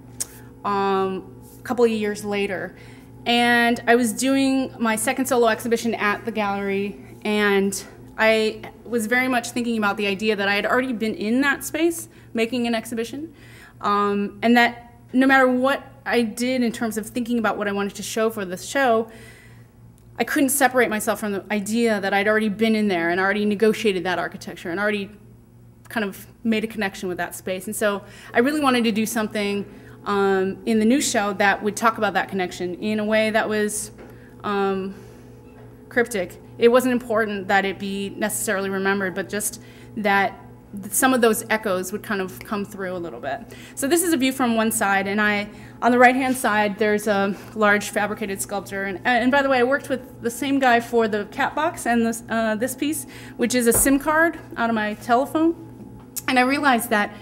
a couple of years later. And I was doing my second solo exhibition at the gallery, and I was very much thinking about the idea that I had already been in that space making an exhibition, and that no matter what I did in terms of thinking about what I wanted to show for this show, I couldn't separate myself from the idea that I'd already been in there and already negotiated that architecture and already kind of made a connection with that space. And so I really wanted to do something in the new show that would talk about that connection in a way that was cryptic. It wasn't important that it be necessarily remembered, but just that some of those echoes would kind of come through a little bit. So this is a view from one side, and on the right-hand side, there's a large fabricated sculpture. And by the way, I worked with the same guy for the cat box and this piece, which is a SIM card out of my telephone. And I realized that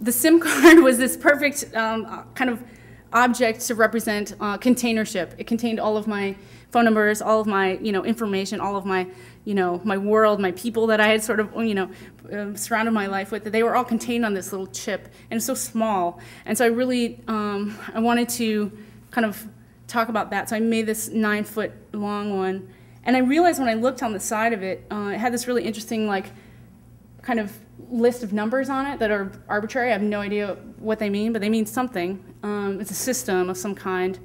the SIM card was this perfect kind of object to represent containership. It contained all of my phone numbers, all of my information, all of my my world, my people that I had sort of surrounded my life with. They were all contained on this little chip, and it's so small. And so I really I wanted to kind of talk about that. So I made this 9-foot long one, and I realized when I looked on the side of it, it had this really interesting kind of list of numbers on it that are arbitrary. I have no idea what they mean, but they mean something. It's a system of some kind.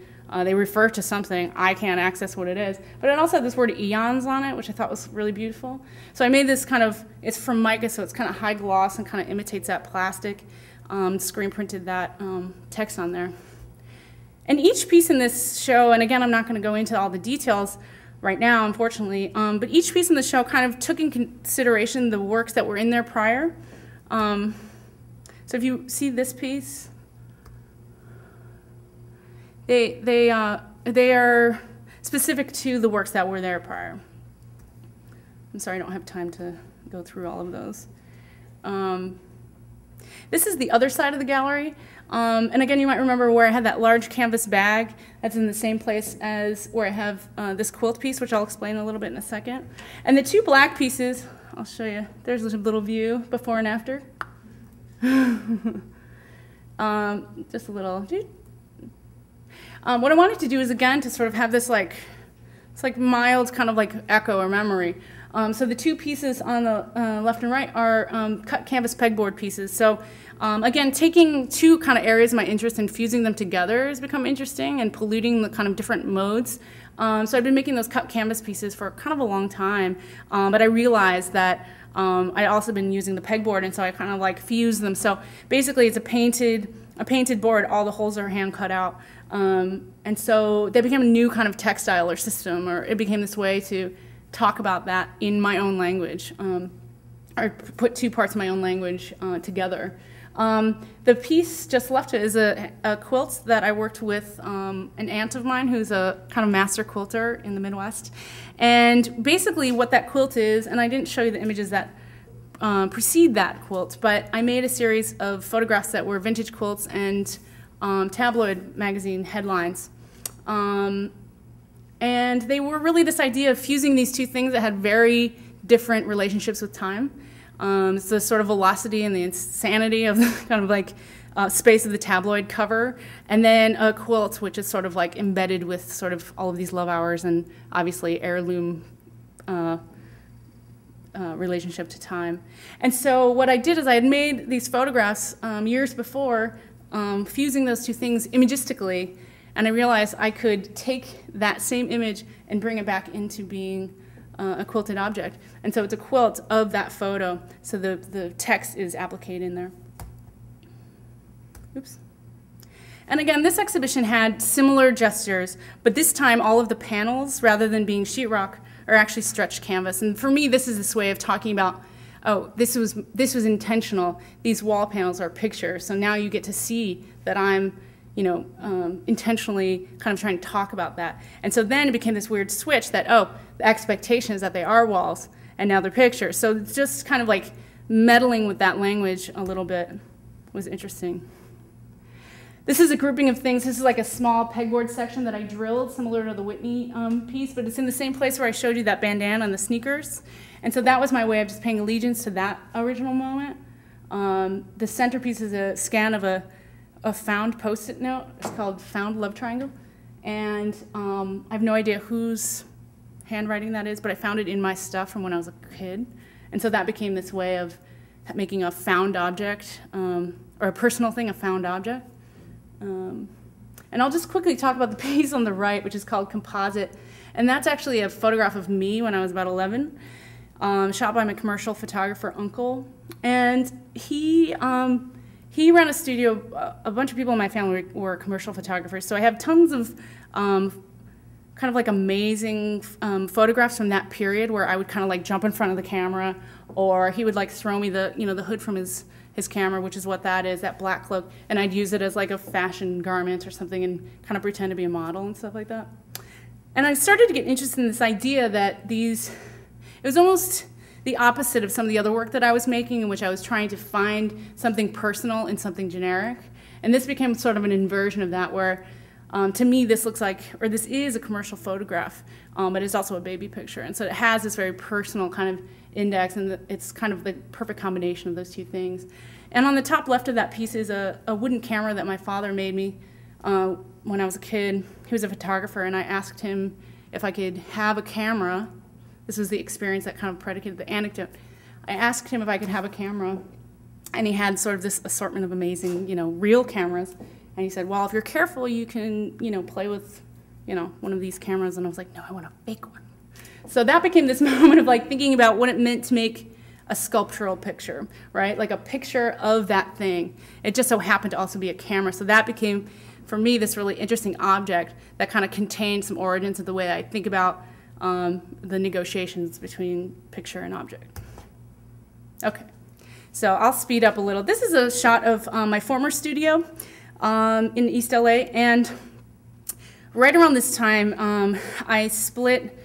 They refer to something. I can't access what it is. But it also had this word eons on it, which I thought was really beautiful. So I made this kind of, it's from mica, so it's kind of high gloss and kind of imitates that plastic. Screen printed that text on there. And each piece in this show, and again, I'm not going to go into all the details right now, unfortunately, but each piece in the show kind of took in consideration the works that were in there prior. So if you see this piece, they are specific to the works that were there prior. I'm sorry, I don't have time to go through all of those. This is the other side of the gallery. And again, you might remember where I had that large canvas bag. That's in the same place as where I have this quilt piece, which I'll explain a little bit in a second. And the two black pieces, I'll show you. There's a little view before and after. Just a little. What I wanted to do is, again, to sort of have this it's like mild kind of like echo or memory. So the two pieces on the left and right are cut canvas pegboard pieces. So again, taking two kind of areas of my interest and fusing them together has become interesting, and polluting the kind of different modes. So I've been making those cut canvas pieces for kind of a long time, but I realized that I also been using the pegboard, and so I kind of fuse them. So basically, it's a painted board. All the holes are hand cut out. And so they became a new kind of textile or system, or it became this way to talk about that in my own language, or put two parts of my own language together. The piece just left is a quilt that I worked with an aunt of mine who's a kind of master quilter in the Midwest. And basically what that quilt is, and I didn't show you the images that precede that quilt, but I made a series of photographs that were vintage quilts and tabloid magazine headlines. And they were really this idea of fusing these two things that had very different relationships with time. It's the sort of velocity and the insanity of the kind of like space of the tabloid cover, and then a quilt which is sort of like embedded with sort of all of these love hours and obviously heirloom relationship to time. And so what I did is I had made these photographs years before, fusing those two things imagistically, and I realized I could take that same image and bring it back into being a quilted object. And so it's a quilt of that photo, so the text is appliqued in there. Oops. And again, this exhibition had similar gestures, but this time all of the panels, rather than being sheetrock, are actually stretched canvas. And for me, this is this way of talking about, oh, this was intentional. These wall panels are pictures, so now you get to see that I'm intentionally kind of trying to talk about that. And so then it became this weird switch that, oh, the expectation is that they are walls, and now they're pictures. So it's just kind of like meddling with that language a little bit was interesting. This is a grouping of things. This is like a small pegboard section that I drilled, similar to the Whitney piece, but it's in the same place where I showed you that bandana and the sneakers. And so that was my way of just paying allegiance to that original moment. The centerpiece is a scan of a found Post-it note. It's called Found Love Triangle. And I have no idea whose handwriting that is, but I found it in my stuff from when I was a kid. And so that became this way of making a found object, or a personal thing, a found object. And I'll just quickly talk about the piece on the right, which is called Composite. And that's actually a photograph of me when I was about 11, shot by my commercial photographer uncle. And he ran a studio. A bunch of people in my family were commercial photographers, so I have tons of kind of like amazing photographs from that period where I would kind of like jump in front of the camera, or he would like throw me the the hood from his camera, which is what that is, that black cloak, and I'd use it as like a fashion garment or something and kind of pretend to be a model and stuff like that. And I started to get interested in this idea that it was almost the opposite of some of the other work that I was making, in which I was trying to find something personal in something generic. And this became sort of an inversion of that, where to me this looks like, or this is a commercial photograph, but it's also a baby picture. And so it has this very personal kind of index, and it's kind of the perfect combination of those two things. And on the top left of that piece is a wooden camera that my father made me when I was a kid. He was a photographer, and I asked him if I could have a camera. This was the experience that kind of predicated the anecdote. I asked him if I could have a camera, and he had sort of this assortment of amazing, real cameras. And he said, well, if you're careful, you can, play with, one of these cameras. And I was like, no, I want a fake one. So that became this moment of like thinking about what it meant to make a sculptural picture, right? Like a picture of that thing. It just so happened to also be a camera. So that became, for me, this really interesting object that kind of contained some origins of the way I think about the negotiations between picture and object. Okay, so I'll speed up a little. This is a shot of my former studio in East LA, and right around this time, I split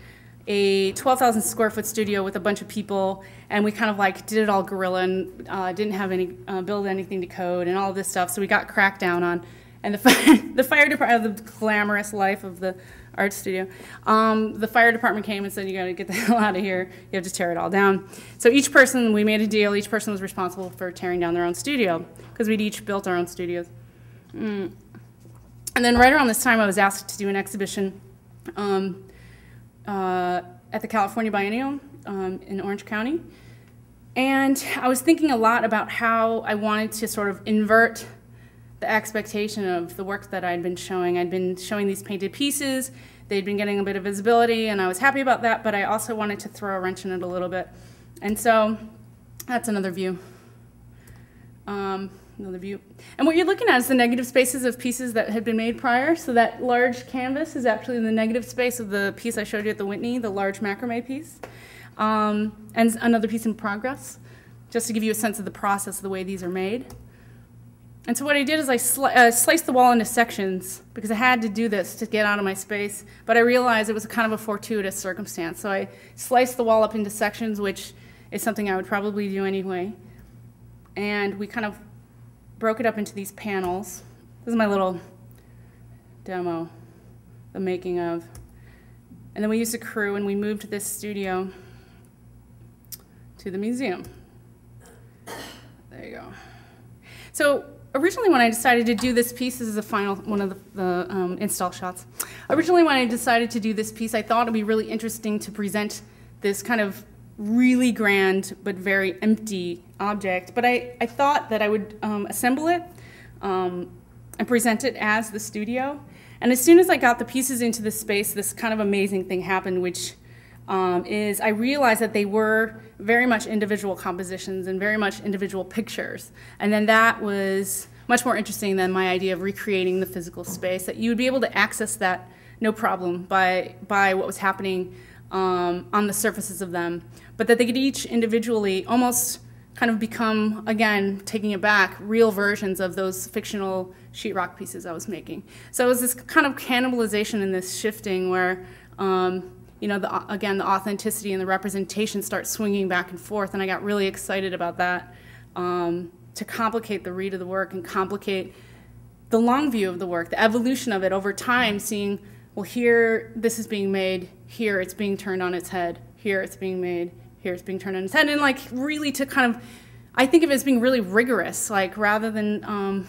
a 12,000 square foot studio with a bunch of people, and we kind of like did it all guerrilla and didn't have any build anything to code and all of this stuff. So we got cracked down on, and the fire department, the glamorous life of the art studio, the fire department came and said, you got to get the hell out of here. You have to tear it all down. So each person, we made a deal. Each person was responsible for tearing down their own studio because we'd each built our own studios. And then right around this time, I was asked to do an exhibition at the California Biennial in Orange County. And I was thinking a lot about how I wanted to sort of invert the expectation of the work that I'd been showing. I'd been showing these painted pieces. They'd been getting a bit of visibility, and I was happy about that, but I also wanted to throw a wrench in it a little bit. And so that's another view. another view. And what you're looking at is the negative spaces of pieces that had been made prior. So that large canvas is actually the negative space of the piece I showed you at the Whitney, the large macrame piece. And another piece in progress, just to give you a sense of the process of the way these are made. And so what I did is I sliced the wall into sections because I had to do this to get out of my space, but I realized it was kind of a fortuitous circumstance. So I sliced the wall up into sections, which is something I would probably do anyway. And we kind of broke it up into these panels. This is my little demo, the making of. And then we used a crew and we moved this studio to the museum. There you go. So originally when I decided to do this piece, this is the final one of the install shots. Originally when I decided to do this piece, I thought it would be really interesting to present this kind of really grand but very empty object. But I thought that I would assemble it and present it as the studio. And as soon as I got the pieces into this space, this kind of amazing thing happened, which is I realized that they were very much individual compositions and very much individual pictures. And then that was much more interesting than my idea of recreating the physical space, that you would be able to access that no problem by what was happening on the surfaces of them, but that they could each individually almost kind of become, again, taking it back, real versions of those fictional sheetrock pieces I was making. So it was this kind of cannibalization and this shifting where you know, again, the authenticity and the representation start swinging back and forth, and I got really excited about that to complicate the read of the work and complicate the long view of the work, the evolution of it over time, seeing, well, here this is being made, here it's being turned on its head, here it's being made, here it's being turned on its head, and like really to kind of, I think of it as being really rigorous, like rather than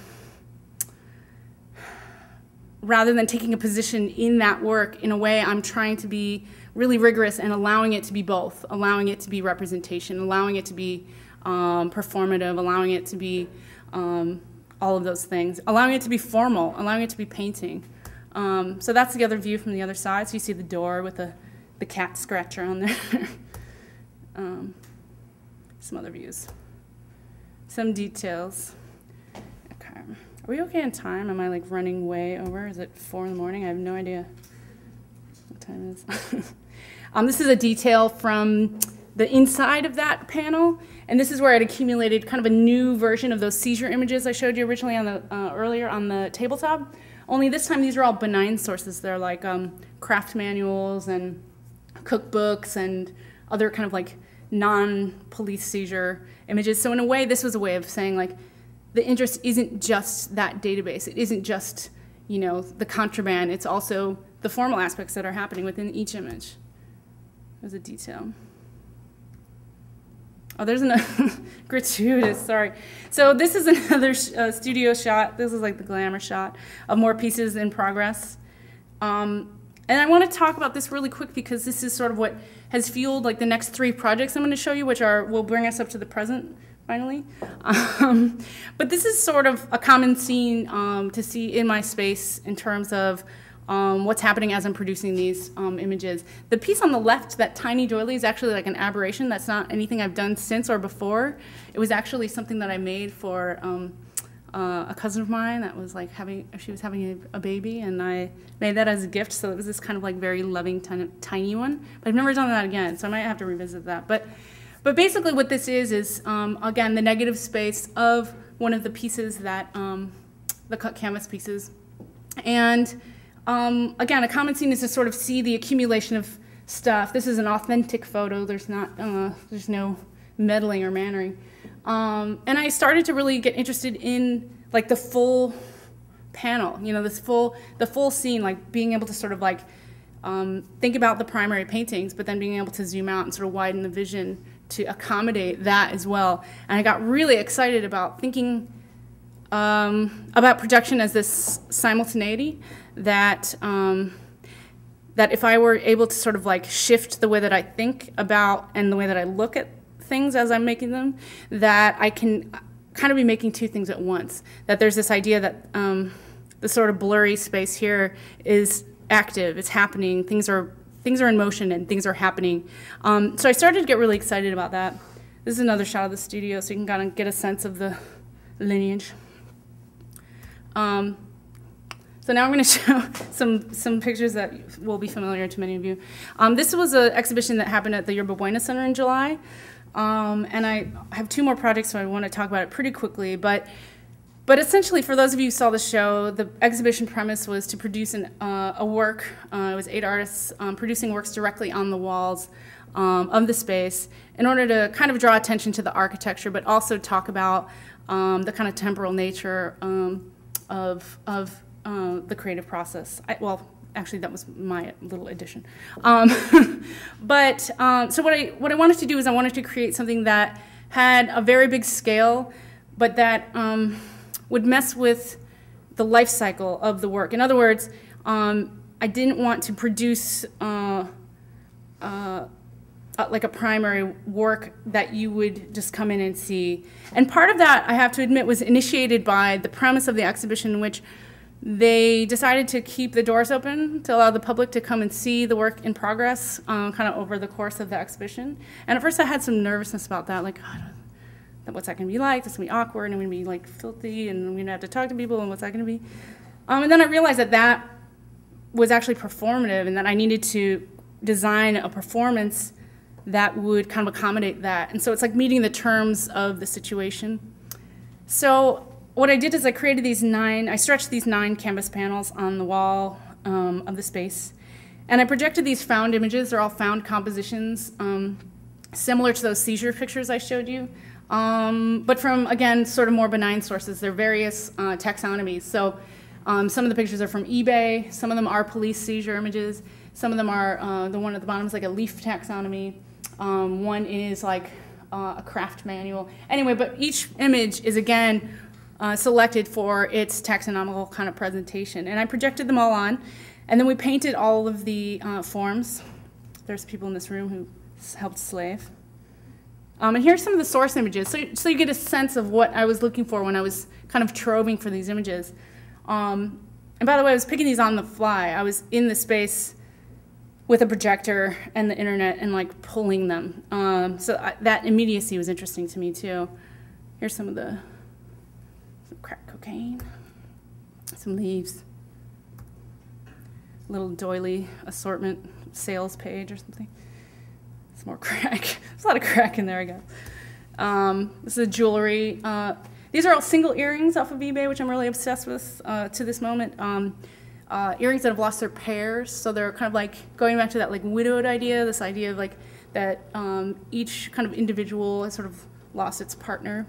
taking a position in that work, in a way I'm trying to be really rigorous and allowing it to be both, allowing it to be representation, allowing it to be performative, allowing it to be all of those things, allowing it to be formal, allowing it to be painting. So that's the other view from the other side. So you see the door with the cat scratcher on there. Some other views. Some details. Okay. Are we okay on time? Am I like running way over? Is it 4 in the morning? I have no idea what time it is. This is a detail from the inside of that panel, and this is where I'd accumulated kind of a new version of those seizure images I showed you originally on the earlier on the tabletop. Only this time these are all benign sources. They're like craft manuals and cookbooks and other kind of like non-police seizure images. So in a way, this was a way of saying like the interest isn't just that database. It isn't just, you know, the contraband. It's also the formal aspects that are happening within each image. There's a detail. Oh, there's another gratuitous, sorry. So this is another studio shot. This is like the glamour shot of more pieces in progress. And I want to talk about this really quick because this is sort of what has fueled like the next 3 projects I'm going to show you, which will bring us up to the present finally. But this is sort of a common scene to see in my space in terms of what's happening as I'm producing these images. The piece on the left, that tiny doily, is actually like an aberration. That's not anything I've done since or before. It was actually something that I made for a cousin of mine that was like she was having a baby, and I made that as a gift, so it was this kind of like very loving tiny one. But I've never done that again, so I might have to revisit that. But basically what this is again, the negative space of one of the pieces that, the cut canvas pieces. And again, a common scene is to sort of see the accumulation of stuff. This is an authentic photo. There's no meddling or mannering. And I started to really get interested in like the full panel, you know, the full scene, like being able to sort of like think about the primary paintings, but then being able to zoom out and sort of widen the vision to accommodate that as well. And I got really excited about thinking about projection as this simultaneity that that if I were able to sort of like shift the way that I think about and the way that I look at things as I'm making them, that I can kind of be making 2 things at once. That there's this idea that the sort of blurry space here is active, it's happening, things are in motion and things are happening. So I started to get really excited about that. This is another shot of the studio, so you can kind of get a sense of the lineage. So now I'm going to show some pictures that will be familiar to many of you. This was an exhibition that happened at the Yerba Buena Center in July. And I have 2 more projects, so I want to talk about it pretty quickly. But essentially, for those of you who saw the show, the exhibition premise was to produce a work. It was 8 artists producing works directly on the walls of the space in order to kind of draw attention to the architecture, but also talk about the kind of temporal nature of the creative process. Well, actually, that was my little addition. So what I wanted to do is I wanted to create something that had a very big scale, but that would mess with the life cycle of the work. In other words, I didn't want to produce like a primary work that you would just come in and see. And part of that, I have to admit, was initiated by the premise of the exhibition, in which they decided to keep the doors open to allow the public to come and see the work in progress kind of over the course of the exhibition. And at first I had some nervousness about that, like, what's that going to be like? This is going to be awkward, and I'm going to be like filthy, and I'm going to have to talk to people, and what's that going to be? And then I realized that that was actually performative, and that I needed to design a performance that would kind of accommodate that. And so it's like meeting the terms of the situation. So what I did is I stretched these 9 canvas panels on the wall of the space, and I projected these found images. They're all found compositions, similar to those seizure pictures I showed you, but from, again, sort of more benign sources. They're various taxonomies. So some of the pictures are from eBay, some of them are police seizure images, some of them are, the one at the bottom is like a leaf taxonomy, one is like a craft manual. Anyway, but each image is, again, selected for its taxonomical kind of presentation. And I projected them all on, and then we painted all of the forms. There's people in this room who helped slave. And here's some of the source images, so you get a sense of what I was looking for when I was kind of trobing for these images. And by the way, I was picking these on the fly. I was in the space with a projector and the internet and like pulling them. That immediacy was interesting to me too. Here's some crack cocaine, some leaves, little doily assortment sales page or something. Some more crack. There's a lot of crack in there, I guess. This is jewelry. These are all single earrings off of eBay, which I'm really obsessed with to this moment. Earrings that have lost their pairs, so they're kind of like going back to that like widowed idea, this idea of like that each kind of individual has sort of lost its partner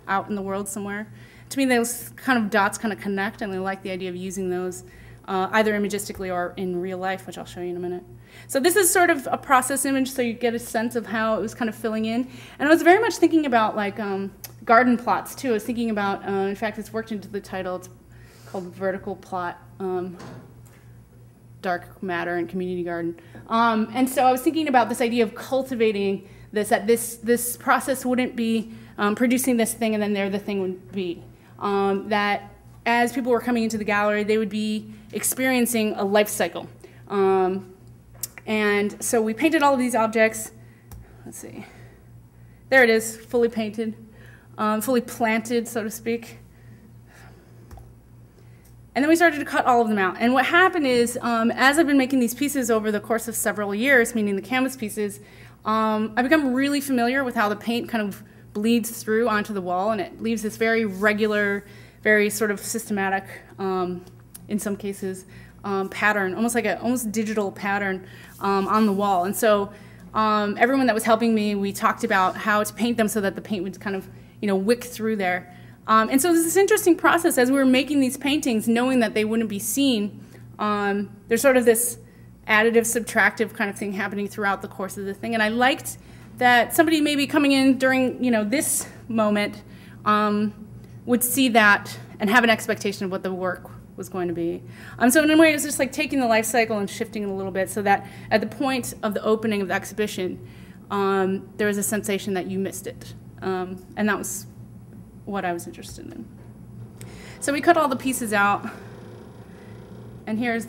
out in the world somewhere. To me, those kind of dots kind of connect, and I like the idea of using those either imagistically or in real life, which I'll show you in a minute. So this is sort of a process image, so you get a sense of how it was kind of filling in. And I was very much thinking about like garden plots too. I was thinking about, in fact, it's worked into the title. It's called Vertical Plot, Dark Matter and Community Garden. And so I was thinking about this idea of cultivating this, that this process wouldn't be producing this thing and then there the thing would be. That as people were coming into the gallery, they would be experiencing a life cycle. And so we painted all of these objects. Let's see. There it is, fully painted, fully planted, so to speak. And then we started to cut all of them out. And what happened is, as I've been making these pieces over the course of several years, meaning the canvas pieces, I've become really familiar with how the paint kind of bleeds through onto the wall, and it leaves this very regular, very sort of systematic, in some cases, pattern, almost like a almost digital pattern on the wall. And so everyone that was helping me, we talked about how to paint them so that the paint would kind of, wick through there. And so there's this interesting process as we were making these paintings, knowing that they wouldn't be seen. There's sort of this additive, subtractive kind of thing happening throughout the course of the thing. And I liked that somebody maybe coming in during, this moment would see that and have an expectation of what the work was going to be. So in a way, it was just like taking the life cycle and shifting it a little bit so that at the point of the opening of the exhibition, there was a sensation that you missed it. And that was what I was interested in. So we cut all the pieces out, and here's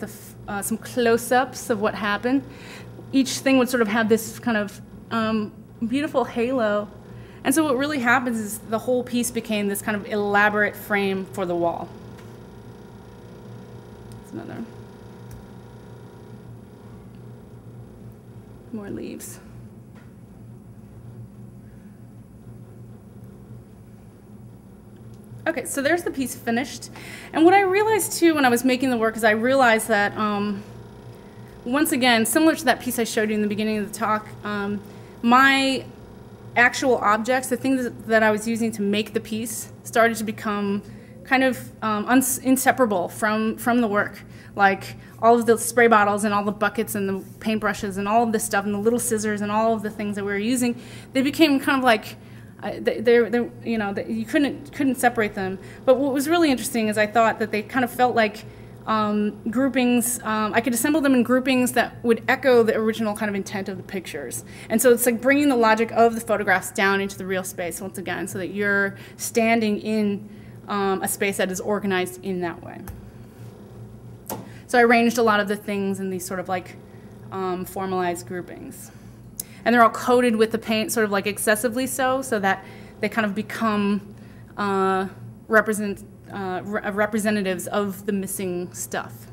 some close-ups of what happened. Each thing would sort of have this kind of beautiful halo, and so what really happens is the whole piece became this kind of elaborate frame for the wall. another. More leaves. Okay, so there's the piece finished. And what I realized too when I was making the work is I realized that, once again, similar to that piece I showed you in the beginning of the talk, my actual objects, the things that I was using to make the piece, started to become kind of inseparable from the work. Like all of the spray bottles and all the buckets and the paintbrushes and all of this stuff and the little scissors and all of the things that we were using, they became kind of like, you know, you couldn't separate them. But what was really interesting is I thought that they kind of felt like groupings. I could assemble them in groupings that would echo the original kind of intent of the pictures. And so it's like bringing the logic of the photographs down into the real space once again, so that you're standing in a space that is organized in that way. So I arranged a lot of the things in these sort of like formalized groupings. And they're all coated with the paint sort of like excessively so that they kind of become representatives of the missing stuff.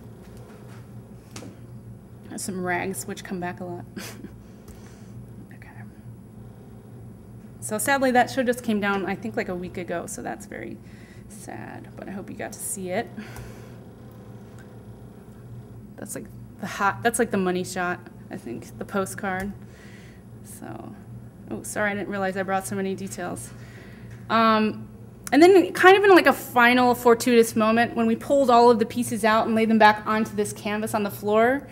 There's some rags which come back a lot. Okay. So sadly that show just came down I think like a week ago, so that's very sad, but I hope you got to see it. That's like that's like the money shot, I think, the postcard. So, oh, sorry, I didn't realize I brought so many details. And then kind of in like a final fortuitous moment, when we pulled all of the pieces out and laid them back onto this canvas on the floor,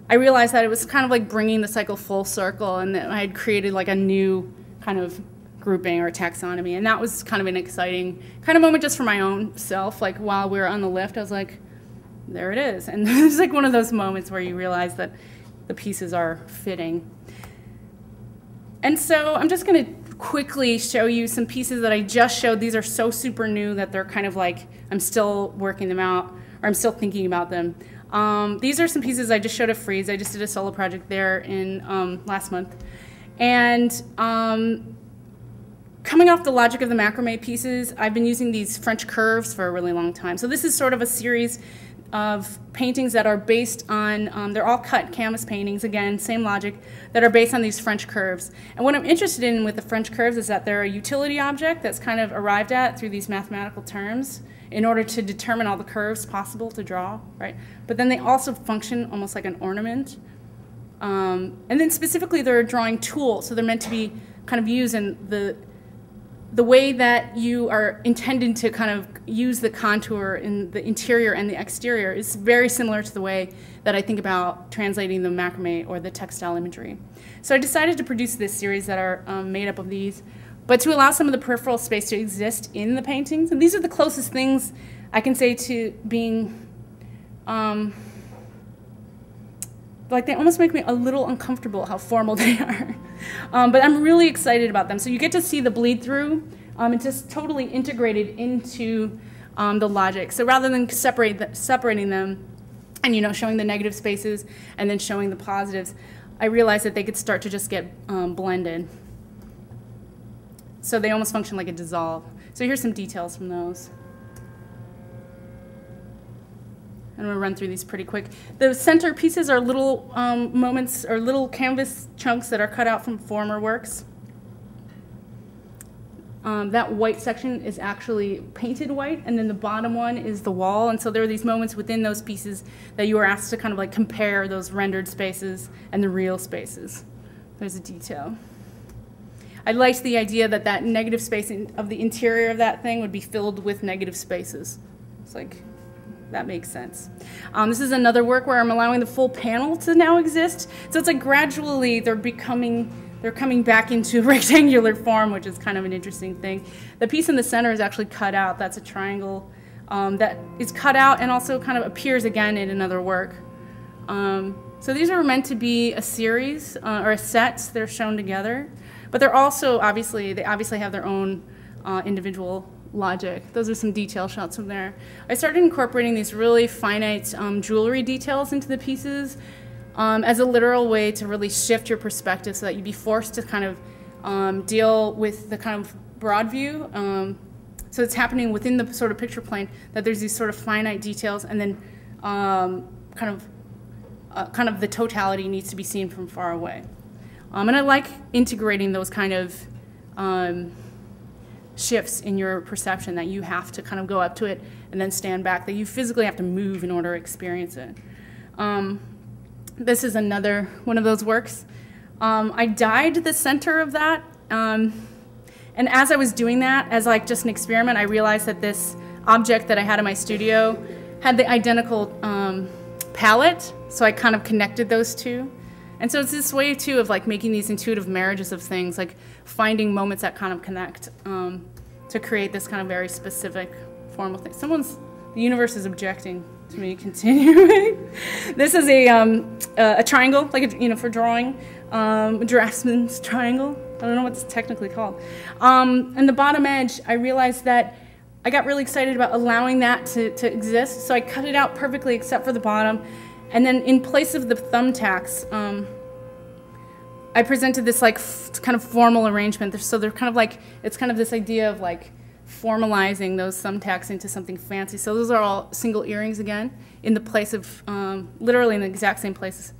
I realized that it was kind of like bringing the cycle full circle, and that I had created like a new kind of grouping or taxonomy. And that was kind of an exciting kind of moment just for my own self. Like while we were on the lift, I was like, there it is. And it's like one of those moments where you realize that the pieces are fitting. And so I'm just going to quickly show you some pieces that I just showed. These are so super new that they're kind of like I'm still working them out, or I'm still thinking about them. These are some pieces I just showed at Freeze. I just did a solo project there in last month. And coming off the logic of the macrame pieces, I've been using these French curves for a really long time. So this is sort of a series of paintings that are based on, they're all cut canvas paintings, again, same logic, that are based on these French curves. And what I'm interested in with the French curves is that they're a utility object that's kind of arrived at through these mathematical terms in order to determine all the curves possible to draw, right? But then they also function almost like an ornament. And then specifically they're a drawing tool, so they're meant to be kind of used in the way that you are intended to kind of use the contour in the interior and the exterior is very similar to the way that I think about translating the macrame or the textile imagery. So I decided to produce this series that are made up of these, but to allow some of the peripheral space to exist in the paintings. And these are the closest things I can say to being, like they almost make me a little uncomfortable how formal they are. But I'm really excited about them. So you get to see the bleed through. It's just totally integrated into the logic. So rather than separating them and showing the negative spaces and then showing the positives, I realized that they could start to just get blended. So they almost function like a dissolve. So here's some details from those. I'm going to run through these pretty quick. The center pieces are little moments or little canvas chunks that are cut out from former works. That white section is actually painted white, and then the bottom one is the wall. And so there are these moments within those pieces that you are asked to kind of like compare those rendered spaces and the real spaces. There's a detail. I liked the idea that that negative space of the interior of that thing would be filled with negative spaces. It's like, that makes sense. This is another work where I'm allowing the full panel to now exist. So it's like gradually they're coming back into rectangular form, which is kind of an interesting thing. The piece in the center is actually cut out. That's a triangle that is cut out and also kind of appears again in another work. So these are meant to be a series or a set. They're shown together, but they're also they obviously have their own individual logic. Those are some detail shots from there. I started incorporating these really finite jewelry details into the pieces as a literal way to really shift your perspective so that you'd be forced to kind of deal with the kind of broad view. So it's happening within the sort of picture plane that there's these sort of finite details, and then kind of the totality needs to be seen from far away. And I like integrating those kind of shifts in your perception, that you have to kind of go up to it and then stand back, that you physically have to move in order to experience it. This is another one of those works. I dyed the center of that, and as I was doing that, as like just an experiment, I realized that this object that I had in my studio had the identical palette, so I kind of connected those two. And so it's this way too of like making these intuitive marriages of things, like finding moments that kind of connect to create this kind of very specific formal thing. The universe is objecting to me continuing. This is a triangle, like for drawing, a draftsman's triangle. I don't know what it's technically called. And the bottom edge, I realized that I got really excited about allowing that to exist, so I cut it out perfectly except for the bottom. And then in place of the thumbtacks, I presented this like kind of formal arrangement. So they're kind of like, it's kind of this idea of like formalizing those thumbtacks into something fancy. So those are all single earrings again, in the place of, literally in the exact same place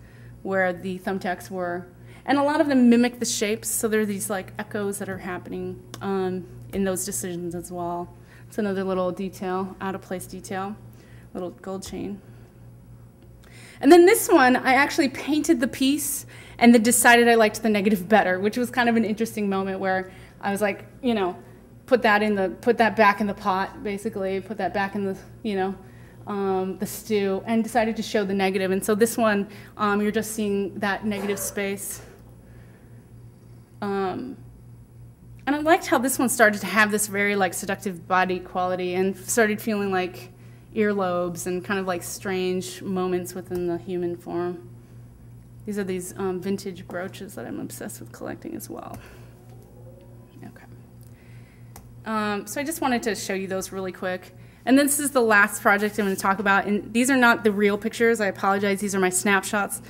where the thumbtacks were. And a lot of them mimic the shapes, so there are these like echoes that are happening in those decisions as well. It's another little detail, out of place detail, little gold chain. And then this one, I actually painted the piece and then decided I liked the negative better, which was kind of an interesting moment where I was like, put that back in the pot, basically, put that back in the, the stew, and decided to show the negative. And so this one, you're just seeing that negative space. And I liked how this one started to have this very like seductive body quality and started feeling like earlobes and kind of like strange moments within the human form. These are these vintage brooches that I'm obsessed with collecting as well. Okay. So I just wanted to show you those really quick. And this is the last project I'm going to talk about. And these are not the real pictures. I apologize. These are my snapshots.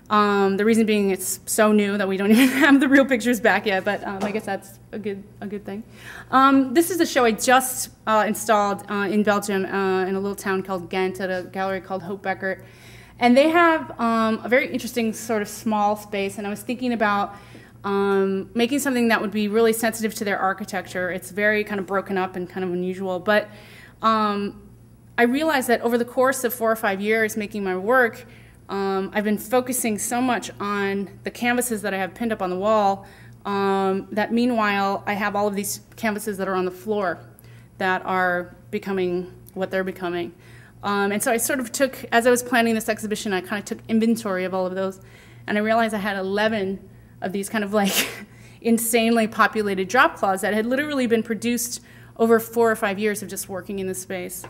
The reason being it's so new that we don't even have the real pictures back yet, but I guess that's a good thing. This is a show I just installed in Belgium in a little town called Ghent at a gallery called Hope Beckert. And they have a very interesting sort of small space, and I was thinking about making something that would be really sensitive to their architecture. It's very kind of broken up and kind of unusual, but I realized that over the course of 4 or 5 years making my work, I've been focusing so much on the canvases that I have pinned up on the wall that meanwhile I have all of these canvases that are on the floor that are becoming what they're becoming. And so I sort of took, as I was planning this exhibition, I kind of took inventory of all of those, and I realized I had 11 of these kind of like insanely populated drop cloths that had literally been produced over 4 or 5 years of just working in this space.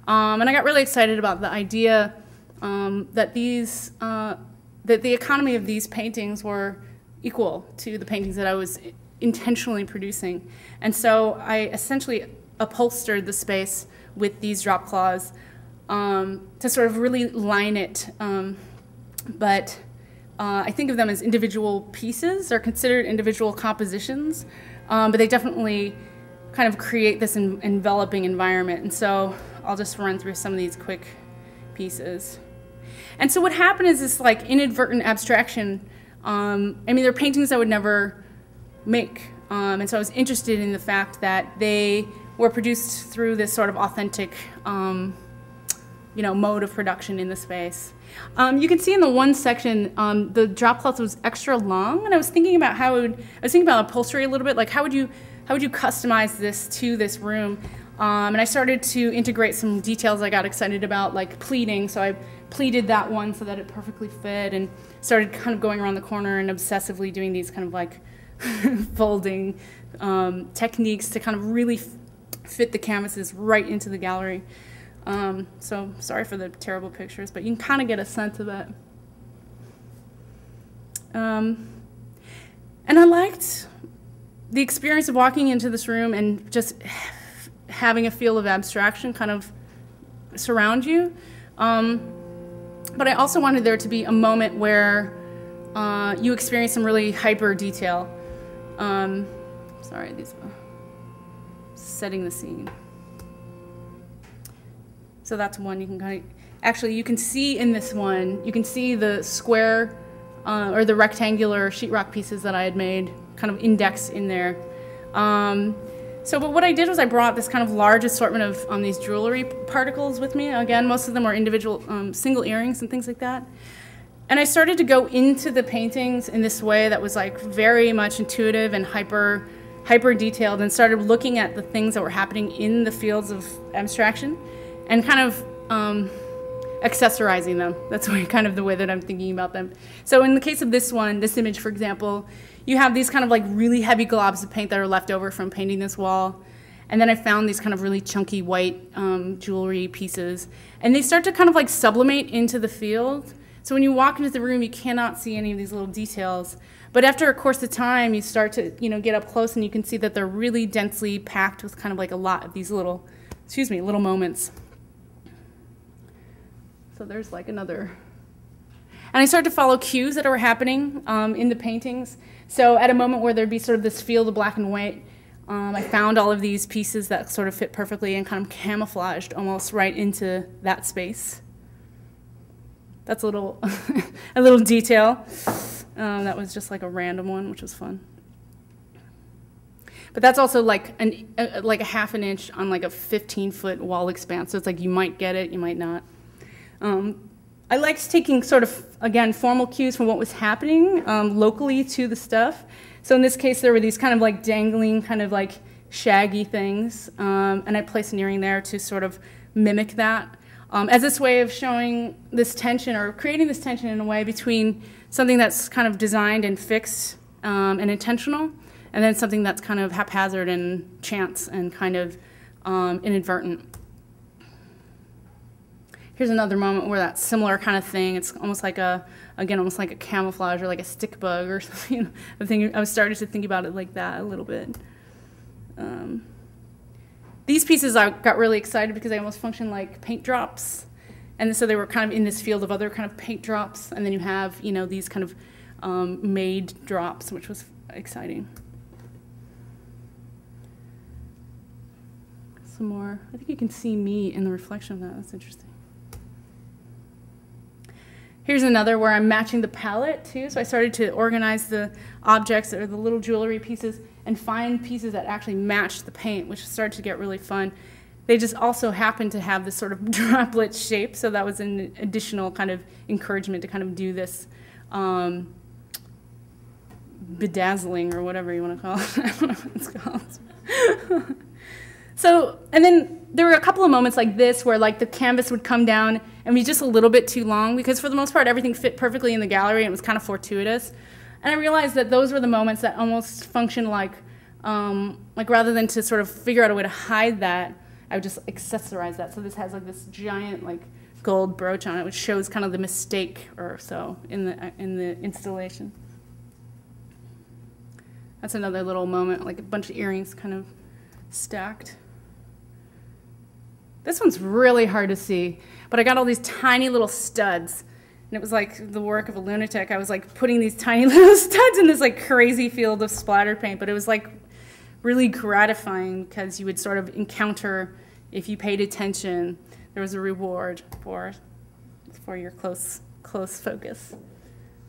And I got really excited about the idea that the economy of these paintings were equal to the paintings that I was intentionally producing. And so I essentially upholstered the space with these drop cloths to sort of really line it. But I think of them as individual pieces. They're considered individual compositions, but they definitely kind of create this enveloping environment. And so I'll just run through some of these quick pieces. And so what happened is this like inadvertent abstraction. I mean, they're paintings I would never make. And so I was interested in the fact that they were produced through this sort of authentic mode of production in the space. You can see in the one section, the drop cloth was extra long, and I was thinking about I was thinking about upholstery a little bit, like how would you customize this to this room? And I started to integrate some details I got excited about, like pleating. So I pleated that one so that it perfectly fit, and started kind of going around the corner and obsessively doing these kind of like folding techniques to kind of really fit the canvases right into the gallery. So sorry for the terrible pictures, but you can kind of get a sense of it. And I liked the experience of walking into this room and just having a feel of abstraction kind of surround you. But I also wanted there to be a moment where you experience some really hyper detail. Sorry, these setting the scene. So that's one you can kind of, actually, you can see in this one, you can see the square or the rectangular sheetrock pieces that I had made kind of indexed in there. But what I did was I brought this kind of large assortment of these jewelry particles with me. Again, most of them are individual single earrings and things like that. And I started to go into the paintings in this way that was like very much intuitive and hyper detailed, and started looking at the things that were happening in the fields of abstraction and kind of accessorizing them. That's kind of the way that I'm thinking about them. So in the case of this one, this image, for example, you have these kind of like really heavy globs of paint that are left over from painting this wall. And then I found these kind of really chunky white jewelry pieces. And they start to kind of like sublimate into the field. So when you walk into the room, you cannot see any of these little details. But after a course of time, you start to get up close, and you can see that they're really densely packed with kind of like a lot of these little, little moments. So there's like another. And I started to follow cues that were happening in the paintings. So at a moment where there'd be sort of this field of black and white, I found all of these pieces that sort of fit perfectly and kind of camouflaged almost right into that space. That's a little, a little detail. That was just like a random one, which was fun. But that's also like a half an inch on like a 15-foot wall expanse. So it's like you might get it, you might not. I liked taking sort of, again, formal cues from what was happening locally to the stuff. So in this case, there were these kind of like dangling, kind of like shaggy things. And I placed an earring there to sort of mimic that. As this way of showing this tension, or creating this tension in a way between something that's kind of designed and fixed and intentional, and then something that's kind of haphazard and chance and kind of inadvertent. Here's another moment where that similar kind of thing, it's almost like almost like a camouflage or like a stick bug or something. I was starting to think about it like that a little bit. These pieces I got really excited because they almost function like paint drops. And so they were kind of in this field of other kind of paint drops. And then you have, these kind of made drops, which was exciting. Some more. I think you can see me in the reflection of that. That's interesting. Here's another where I'm matching the palette too. So I started to organize the objects or the little jewelry pieces and find pieces that actually matched the paint, which started to get really fun. They just also happened to have this sort of droplet shape, so that was an additional kind of encouragement to kind of do this bedazzling or whatever you want to call it. I don't know what it's called. So, and then there were a couple of moments like this where like the canvas would come down and be just a little bit too long, because for the most part everything fit perfectly in the gallery and it was kind of fortuitous. And I realized that those were the moments that almost functioned like rather than to sort of figure out a way to hide that, I would just accessorize that. So this has like this giant like gold brooch on it, which shows kind of the mistake or so in the installation. That's another little moment, like a bunch of earrings kind of stacked. This one's really hard to see, but I got all these tiny little studs. And it was like the work of a lunatic. I was like putting these tiny little studs in this like crazy field of splatter paint, but it was like really gratifying because you would sort of encounter, if you paid attention, there was a reward for your close focus.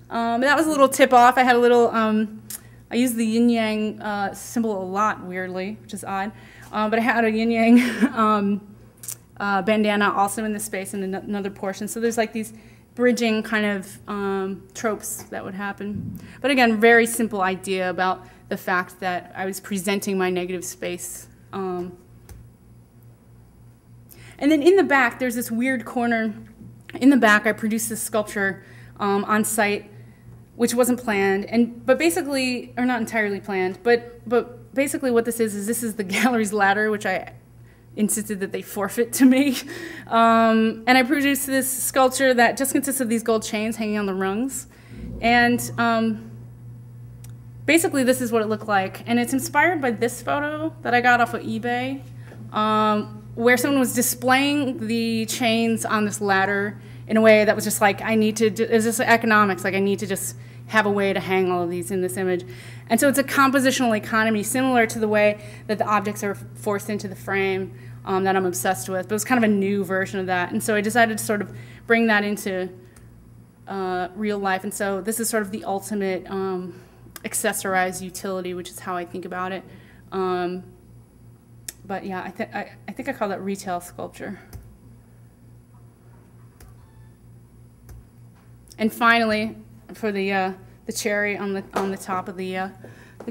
That was a little tip off. I had a little, I used the yin yang symbol a lot, weirdly, which is odd. But I had a yin yang bandana also in this space in another portion. So there's like these bridging kind of tropes that would happen. But again, very simple idea about the fact that I was presenting my negative space. And then in the back, there's this weird corner. In the back, I produced this sculpture on site, which wasn't planned, but basically, or not entirely planned, but basically what this is this is the gallery's ladder, which I insisted that they forfeit to me. And I produced this sculpture that just consists of these gold chains hanging on the rungs. And basically this is what it looked like. And it's inspired by this photo that I got off of eBay, where someone was displaying the chains on this ladder in a way that was just like, it was just economics, like I need to just have a way to hang all of these in this image. And so it's a compositional economy similar to the way that the objects are forced into the frame. that I'm obsessed with. But it was kind of a new version of that. And so I decided to sort of bring that into real life. And so this is sort of the ultimate accessorized utility, which is how I think about it. But yeah, I think I call that retail sculpture. And finally, for the cherry on the top of the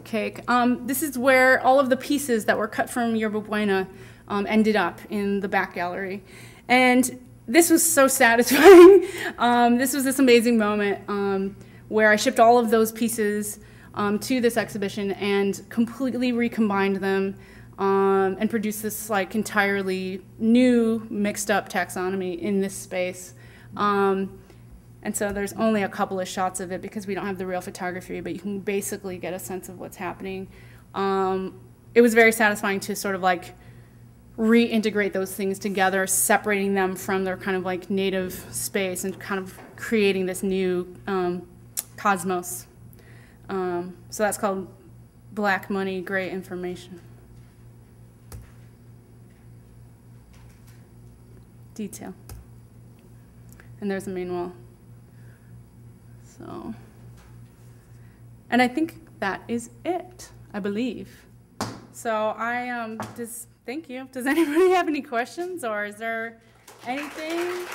cake, this is where all of the pieces that were cut from Yerba Buena ended up in the back gallery, and this was so satisfying. This was this amazing moment where I shipped all of those pieces to this exhibition and completely recombined them and produced this like entirely new mixed up taxonomy in this space. And so there's only a couple of shots of it because we don't have the real photography, but you can basically get a sense of what's happening. It was very satisfying to sort of like reintegrate those things together, separating them from their kind of like native space and kind of creating this new cosmos. So that's called Black Money, Gray Information. Detail. And there's the main wall. So, and I think that is it, I believe. So thank you. Does anybody have any questions, or is there anything?